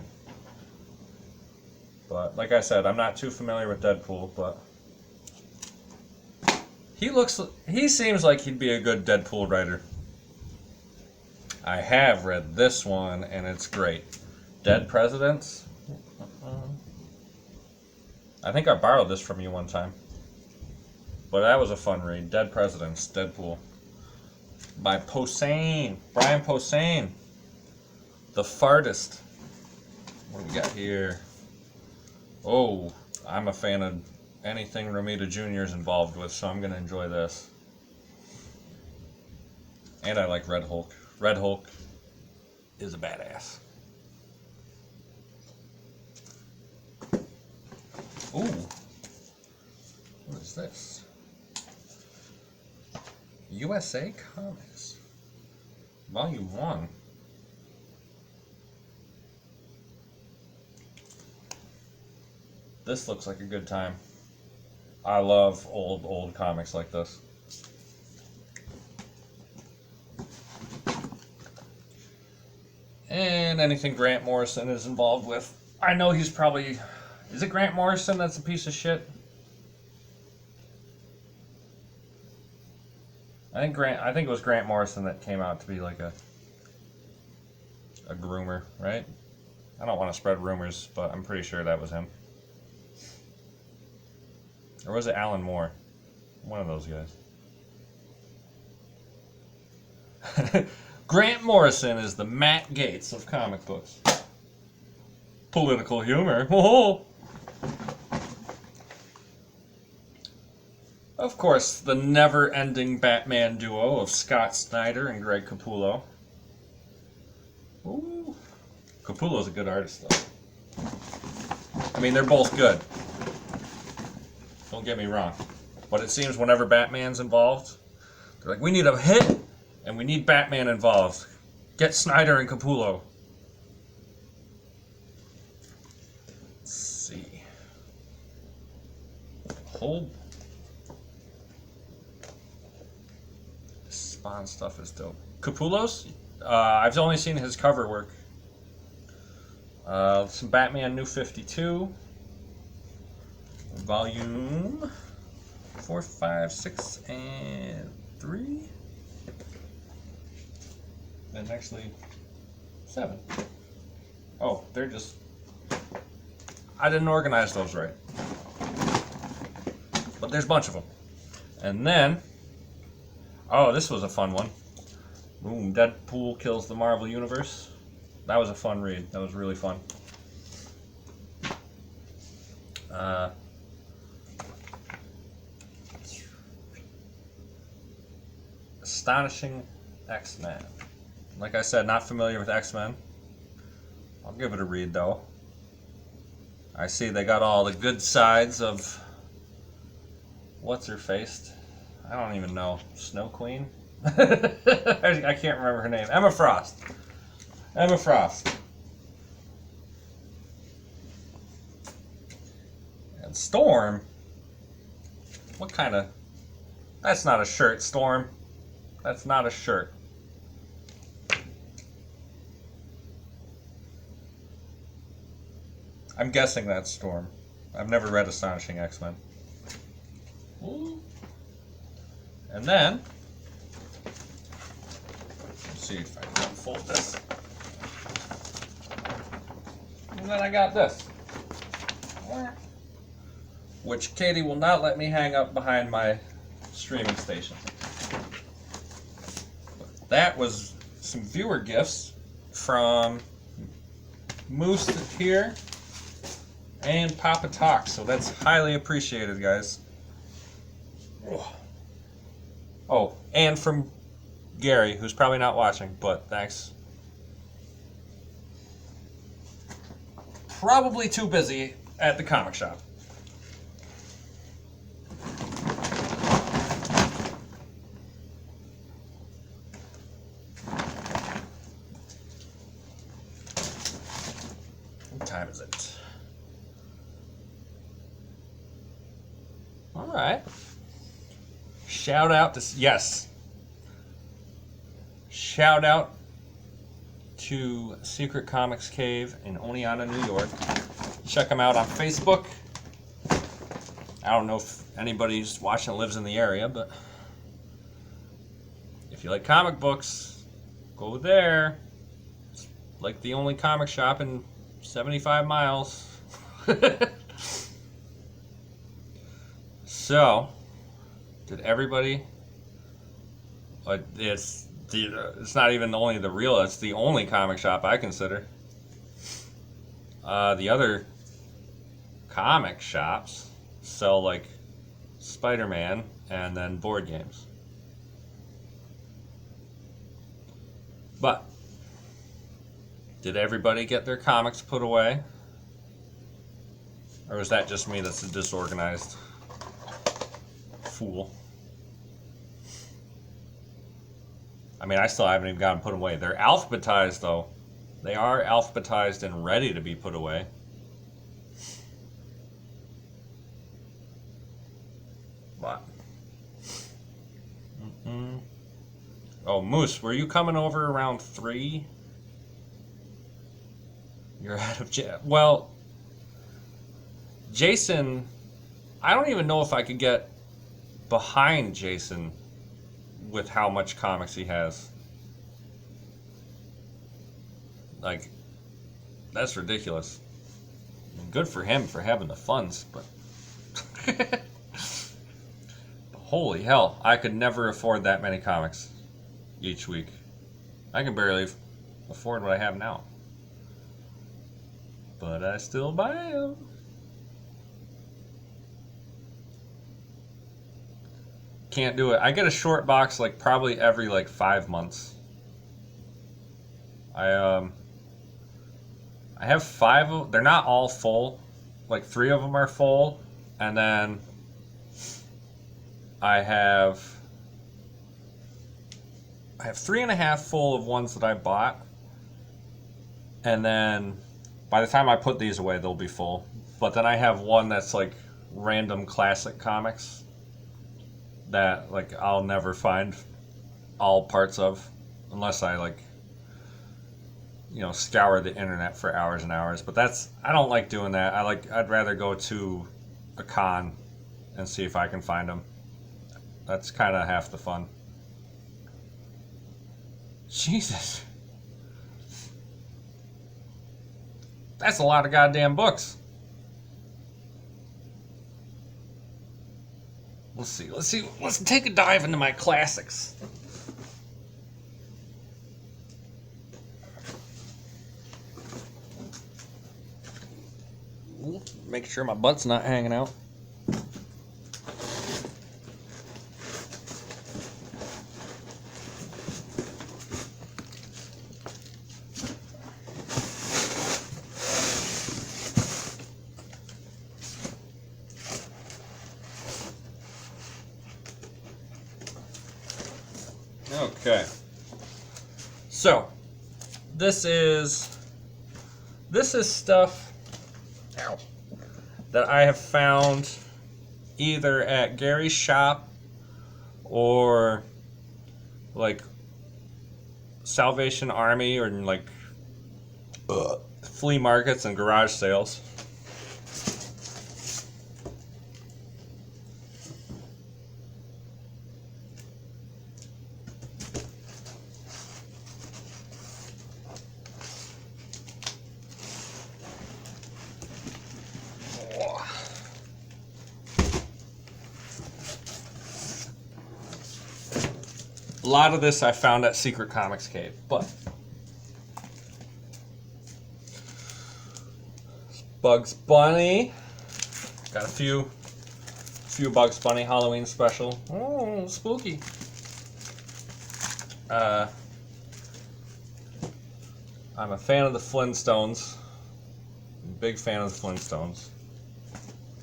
But, like I said, I'm not too familiar with Deadpool, but he seems like he'd be a good Deadpool writer. I have read this one, and it's great. Dead Presidents. I think I borrowed this from you one time. But that was a fun read. Dead Presidents, Deadpool. By Posehn. Brian Posehn. The Fartist. What do we got here? Oh, I'm a fan of anything Romita Jr. is involved with, so I'm going to enjoy this. And I like Red Hulk. Red Hulk is a badass. Ooh. What is this? USA Comics. Volume 1. This looks like a good time. I love old comics like this. And anything Grant Morrison is involved with. I know he's probably... Is it Grant Morrison that's a piece of shit? I think it was Grant Morrison that came out to be like a groomer, right? I don't want to spread rumors, but I'm pretty sure that was him. Or was it Alan Moore? One of those guys. Grant Morrison is the Matt Gaetz of comic books. Political humor. Whoa. Of course, the never-ending Batman duo of Scott Snyder and Greg Capullo. Ooh. Capullo's a good artist, though. I mean, they're both good. Don't get me wrong. But it seems whenever Batman's involved, they're like, we need a hit, and we need Batman involved. Get Snyder and Capullo. Let's see. whole Spawn stuff is dope. Capullos? I've only seen his cover work. Some Batman New 52. Volume 4, 5, 6, and 3. And actually 7. Oh, they're just... I didn't organize those right. But there's a bunch of them. And then... Oh, this was a fun one. Boom, Deadpool kills the Marvel Universe. That was a fun read. That was really fun. Astonishing X-Men. Like I said, not familiar with X-Men. I'll give it a read though. I see they got all the good sides of what's her face? I don't even know. Snow Queen? I can't remember her name. Emma Frost. Emma Frost. And Storm? What kind of... That's not a shirt, Storm. That's not a shirt. I'm guessing that's Storm. I've never read Astonishing X-Men. And then, let's see if I can unfold this. And then I got this, which Katie will not let me hang up behind my streaming station. That was some viewer gifts from Moose here and Papa Talk, so that's highly appreciated, guys. Oh, and from Gary, who's probably not watching, but thanks. Probably too busy at the comic shop. What time is it? All right. Shout out to, yes. Shout out to Secret Comics Cave in Oneonta, New York. Check them out on Facebook. I don't know if anybody's watching lives in the area, but if you like comic books, go there. It's like the only comic shop in 75 miles. So, did everybody? It's not even only the real. It's the only comic shop I consider. The other comic shops sell like Spider-Man and then board games. But did everybody get their comics put away? Or is that just me that's a disorganized fool? I mean, I still haven't even gotten put away. They're alphabetized, though. They are alphabetized and ready to be put away. But. Oh, Moose, were you coming over around 3? You're out of jail. Well, Jason, I don't even know if I could get behind Jason with how much comics he has. Like, that's ridiculous. Good for him for having the funds, but holy hell, I could never afford that many comics each week. I can barely afford what I have now. But I still buy them. Can't do it. I get a short box like probably every like 5 months. I have 5 of, they're not all full. Like 3 of them are full, and then I have 3.5 full of ones that I bought, and then by the time I put these away they'll be full. But then I have one that's like random classic comics that like I'll never find all parts of unless I like scour the internet for hours and hours. But I don't like doing that. I'd rather go to a con and see if I can find them. That's kind of half the fun. Jesus. That's a lot of goddamn books. Let's see. Let's take a dive into my classics. Make sure my butt's not hanging out. Okay. So, this is stuff that I have found either at Gary's shop or like Salvation Army or like flea markets and garage sales. A lot of this I found at Secret Comics Cave, but Bugs Bunny. Got a few Bugs Bunny Halloween special. Oh, spooky. I'm a fan of the Flintstones. Big fan of the Flintstones,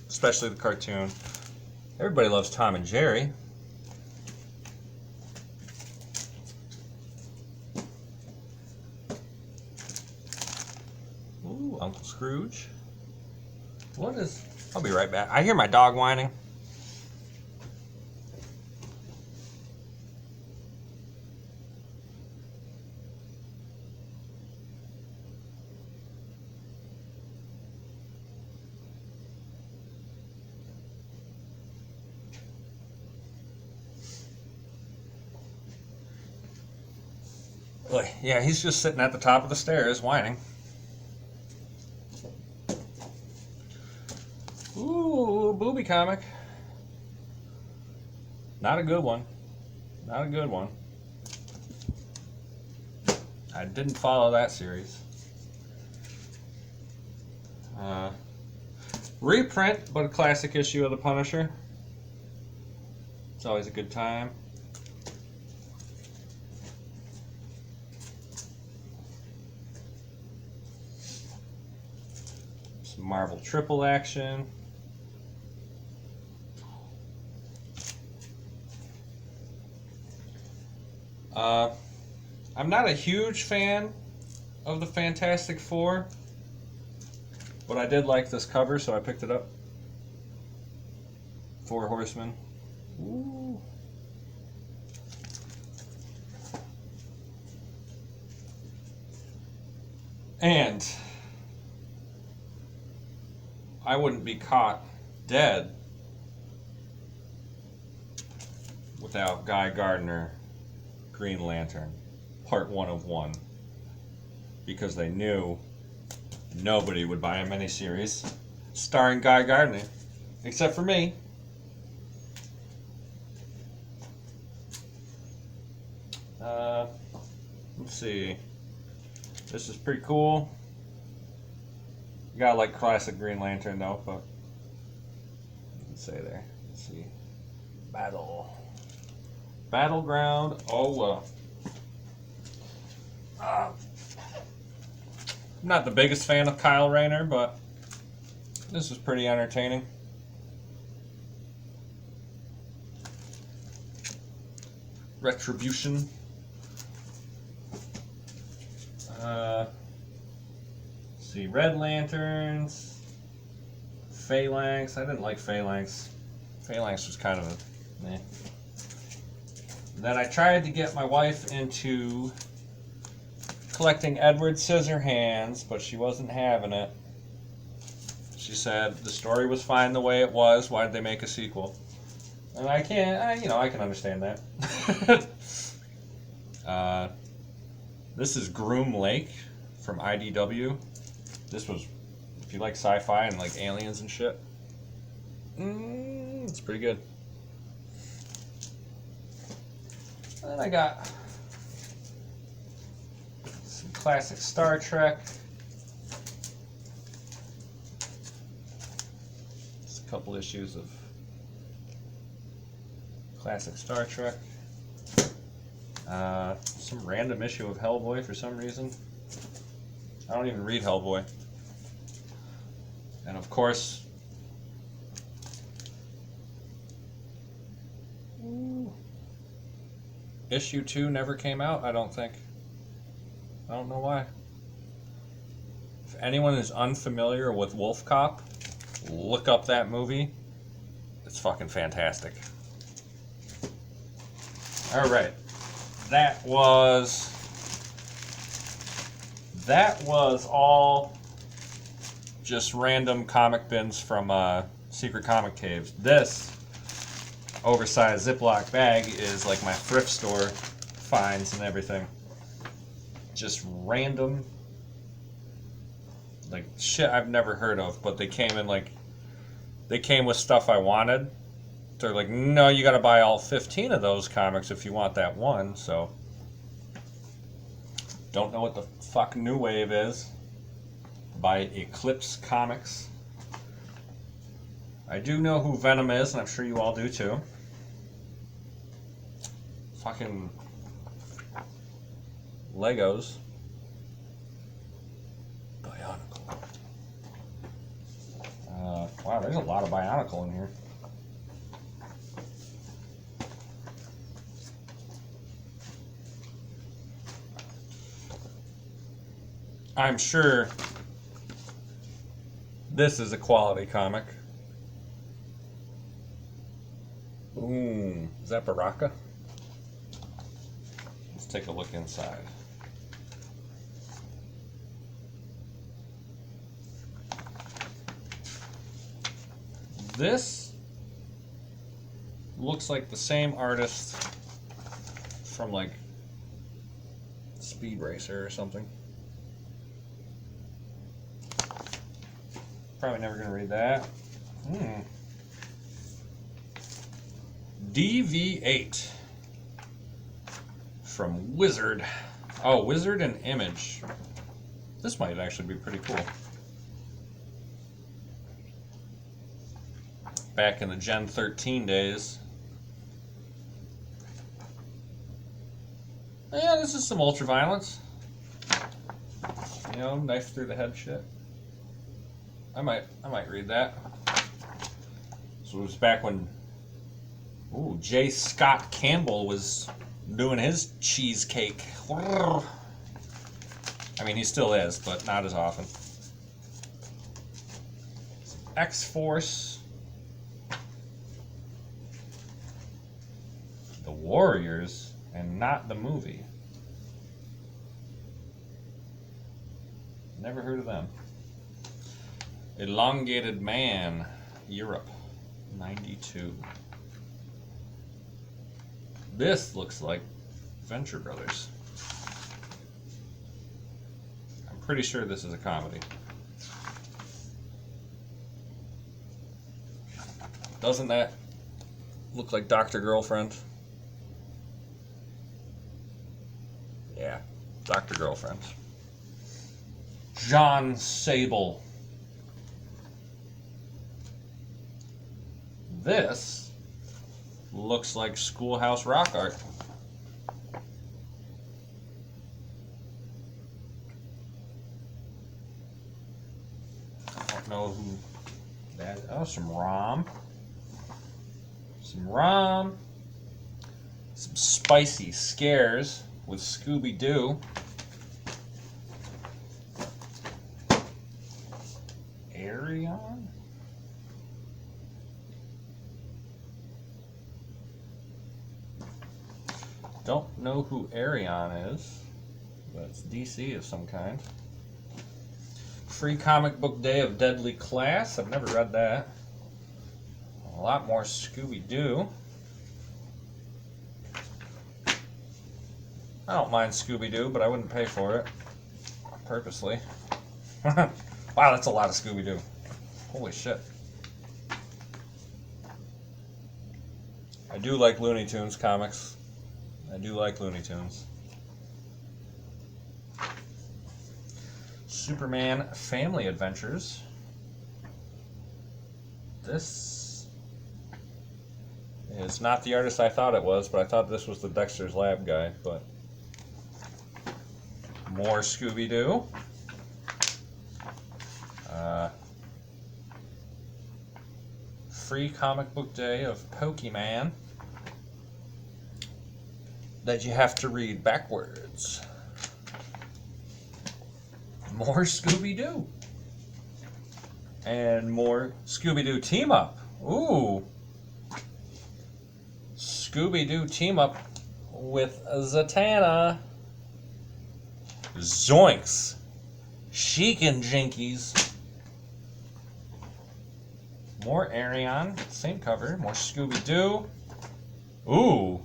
especially the cartoon. Everybody loves Tom and Jerry. Ooh, Uncle Scrooge. What is... I'll be right back. I hear my dog whining. Yeah, he's just sitting at the top of the stairs whining. Ooh, booby comic. Not a good one. Not a good one. I didn't follow that series. Reprint, but a classic issue of The Punisher. It's always a good time. Some Marvel Triple action. I'm not a huge fan of the Fantastic Four, but I did like this cover, so I picked it up. Four Horsemen. Ooh. And I wouldn't be caught dead without Guy Gardner, Green Lantern, part 1 of 1, because they knew nobody would buy a miniseries starring Guy Gardner, except for me. Let's see. This is pretty cool. You gotta like classic Green Lantern though, but let's say there. Let's see. Battleground. Oh, I'm not the biggest fan of Kyle Rayner, but this is pretty entertaining. Retribution. Let's see, Red Lanterns, Phalanx. I didn't like Phalanx. Phalanx was kind of a meh. Then I tried to get my wife into collecting Edward Scissorhands, but she wasn't having it. She said the story was fine the way it was. Why did they make a sequel? And I can understand that. This is Groom Lake from IDW. This was, if you like sci-fi and like aliens and shit, it's pretty good. Then I got some classic Star Trek. Just a couple issues of classic Star Trek. Some random issue of Hellboy for some reason. I don't even read Hellboy. And of course, issue 2 never came out, I don't think. I don't know why. If anyone is unfamiliar with Wolf Cop, look up that movie. It's fucking fantastic. Alright. That was all just random comic bins from Secret Comic Caves. This oversized Ziploc bag is like my thrift store finds and everything. Just random, like shit I've never heard of, but they came with stuff I wanted. They're like, no, you gotta buy all 15 of those comics if you want that one, so. Don't know what the fuck New Wave is. By Eclipse Comics. I do know who Venom is, and I'm sure you all do too. Fucking Legos. Bionicle. Wow, there's a lot of Bionicle in here. I'm sure this is a quality comic. Ooh, is that Baraka? Let's take a look inside. This looks like the same artist from like Speed Racer or something. Probably never gonna read that. DV8 from Wizard. Oh, Wizard and Image. This might actually be pretty cool. Back in the Gen 13 days. Yeah, this is some ultraviolence. You know, knife through the head shit. I might read that. So it was back when J. Scott Campbell was doing his cheesecake. I mean, he still is, but not as often. X-Force. The Warriors, and not the movie. Never heard of them. Elongated Man, Europe, 92. This looks like Venture Brothers. I'm pretty sure this is a comedy. Doesn't that look like Dr. Girlfriend? Yeah, Dr. Girlfriend. John Sable. This looks like Schoolhouse Rock art. I don't know who that is. Oh, some ROM. Some ROM. Some spicy scares with Scooby-Doo. Arion? Don't know who Arion is, but it's DC of some kind. Free Comic Book Day of Deadly Class. I've never read that. A lot more Scooby-Doo. I don't mind Scooby-Doo, but I wouldn't pay for it purposely. Wow, that's a lot of Scooby-Doo. Holy shit. I do like Looney Tunes comics. I do like Looney Tunes. Superman Family Adventures. This is not the artist I thought it was, but I thought this was the Dexter's Lab guy. But more Scooby-Doo. Free Comic Book Day of Pokemon that you have to read backwards. More Scooby-Doo. And more Scooby-Doo Team Up. Ooh. Scooby-Doo Team Up with Zatanna. Zoinks. Chic and Jinkies. More Arion, same cover. More Scooby-Doo. Ooh.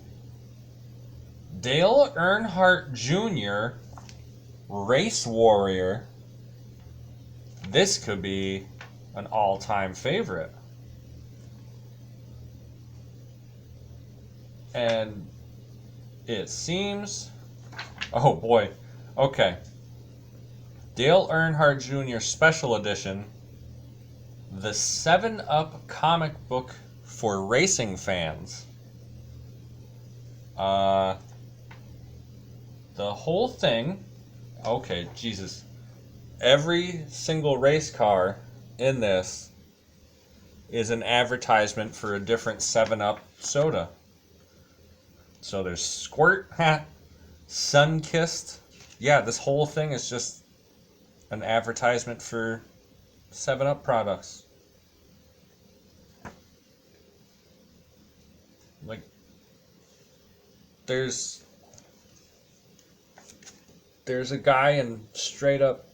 Dale Earnhardt Jr., Race Warrior. This could be an all-time favorite. And it seems... Oh boy. Okay. Dale Earnhardt Jr. Special Edition. The 7-Up comic book for racing fans. The whole thing... Okay, Jesus. Every single race car in this is an advertisement for a different 7-Up soda. So there's Squirt, Sun-Kissed. Yeah, this whole thing is just an advertisement for 7-Up products. Like, there's a guy in straight up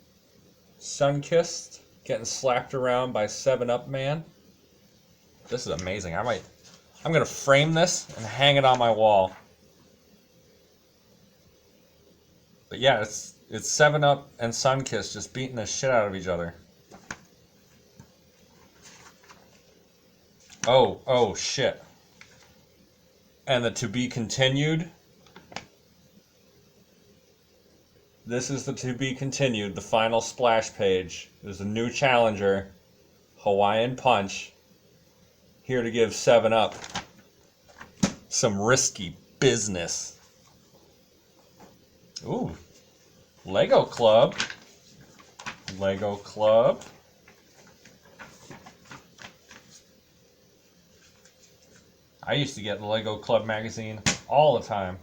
Sun-Kissed getting slapped around by 7-Up man. This is amazing. I'm gonna frame this and hang it on my wall. But yeah, it's 7-Up and Sun-Kissed just beating the shit out of each other. Oh shit. And the to be continued. This is the to be continued, the final splash page. There's a new challenger, Hawaiian Punch, here to give 7-Up some risky business. Ooh, Lego Club. Lego Club. I used to get the Lego Club magazine all the time.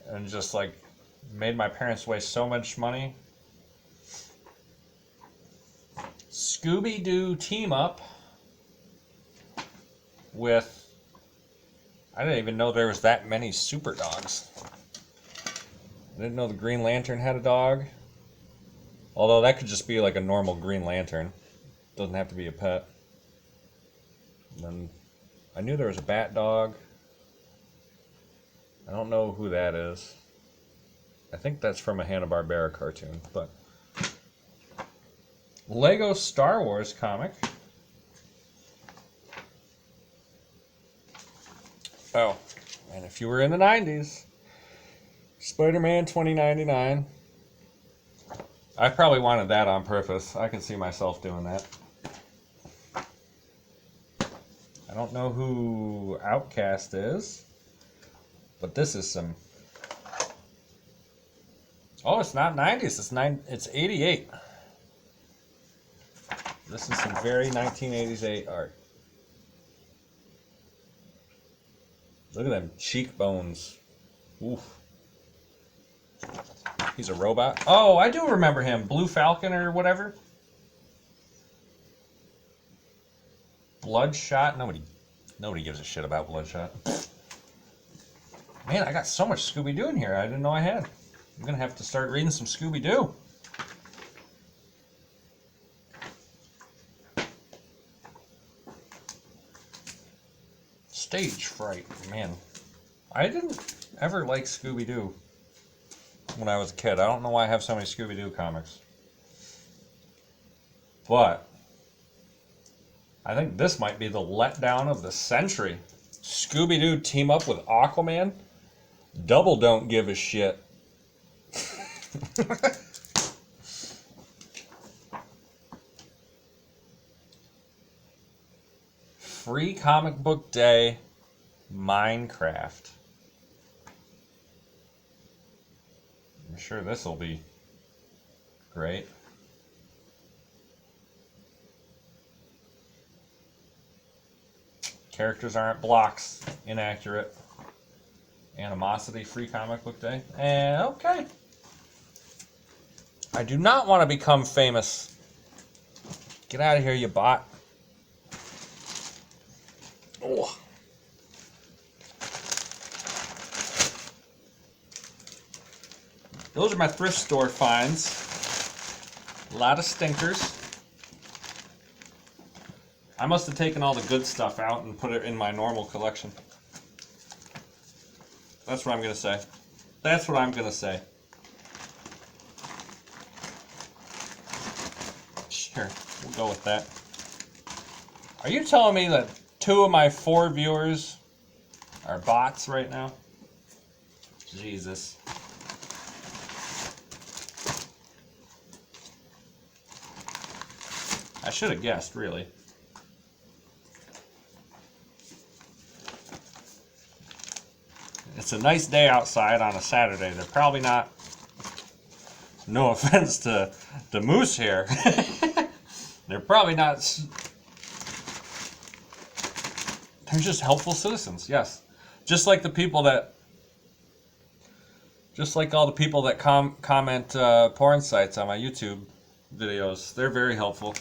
And just like made my parents waste so much money. Scooby-Doo Team Up with... I didn't even know there was that many super dogs. I didn't know the Green Lantern had a dog. Although that could just be like a normal Green Lantern. Doesn't have to be a pet. And then I knew there was a Bat Dog. I don't know who that is. I think that's from a Hanna-Barbera cartoon, but... Lego Star Wars comic. Oh, and if you were in the 90s, Spider-Man 2099. I probably wanted that on purpose. I can see myself doing that. I don't know who Outcast is, but this is some... Oh, it's not 90s. It's 88. This is some very 1988 art. Look at them cheekbones. Oof. He's a robot. Oh, I do remember him. Blue Falcon or whatever. Bloodshot. Nobody gives a shit about Bloodshot. Man, I got so much Scooby-Doo in here I didn't know I had. I'm going to have to start reading some Scooby-Doo. Stage fright. Man, I didn't ever like Scooby-Doo when I was a kid. I don't know why I have so many Scooby-Doo comics. But I think this might be the letdown of the century. Scooby-Doo team up with Aquaman? Double don't give a shit. Free comic book day, Minecraft. I'm sure this will be great. Characters aren't blocks. Inaccurate. Animosity, free comic book day. And okay. I do not want to become famous. Get out of here, you bot. Oh. Those are my thrift store finds. A lot of stinkers. I must have taken all the good stuff out and put it in my normal collection. That's what I'm going to say. That's what I'm going to say. Sure, we'll go with that. Are you telling me that 2 of my 4 viewers are bots right now? Jesus. I should have guessed, really. It's a nice day outside on a Saturday. They're probably not, no offense to the moose here, they're probably not, they're just helpful citizens, yes. Just like the people that, just like all the people that comment porn sites on my YouTube videos. They're very helpful.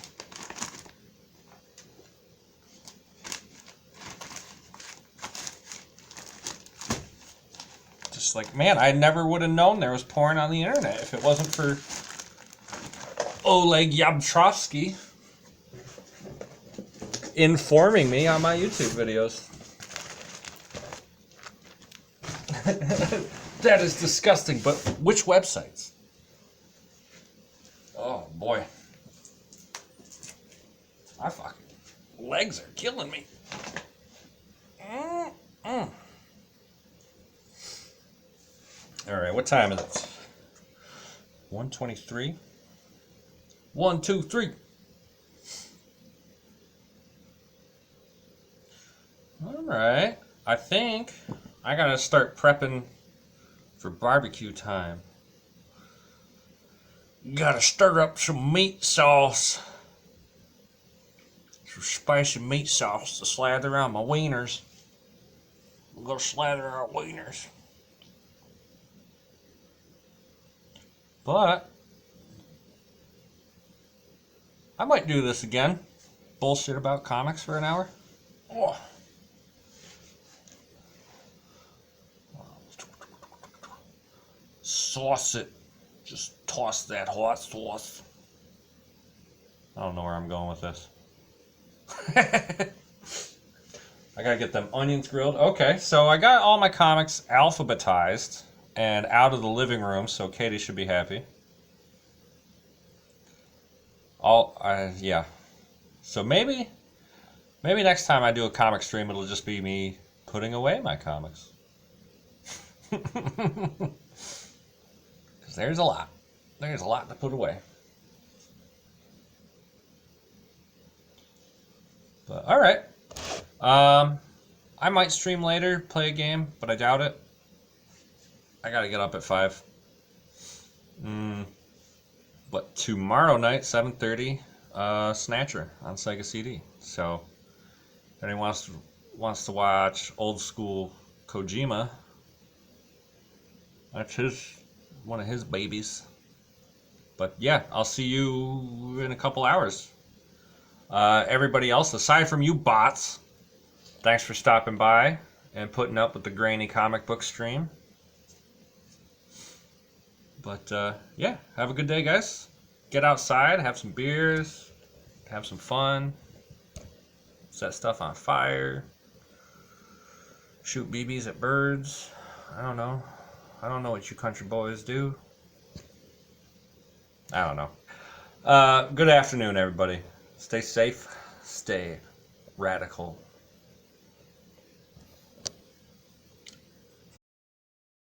Just like, man, I never would have known there was porn on the internet if it wasn't for Oleg Yabtrovsky informing me on my YouTube videos. That is disgusting, but which websites? Oh, boy. My fucking legs are killing me. Alright, what time is it? 1:23? 1, 2, 3. Alright. I think I gotta start prepping for barbecue time. Gotta stir up some meat sauce. Some spicy meat sauce to slather on my wieners. I'm gonna slather our wieners. But I might do this again. Bullshit about comics for an hour. Oh. Sauce it. Just toss that hot sauce. I don't know where I'm going with this. I gotta get them onions grilled. Okay, so I got all my comics alphabetized and out of the living room, so Katie should be happy. Yeah. So maybe next time I do a comic stream, it'll just be me putting away my comics. Because there's a lot. There's a lot to put away. But, alright. I might stream later, play a game, but I doubt it. I gotta get up at 5. But tomorrow night, 7:30, Snatcher on Sega CD. So, if anyone wants to watch old school Kojima, that's one of his babies. But yeah, I'll see you in a couple hours. Everybody else, aside from you bots, thanks for stopping by and putting up with the grainy comic book stream. But yeah, have a good day, guys. Get outside, have some beers, have some fun, set stuff on fire, shoot BBs at birds. I don't know. I don't know what you country boys do. I don't know. Good afternoon, everybody. Stay safe, stay radical.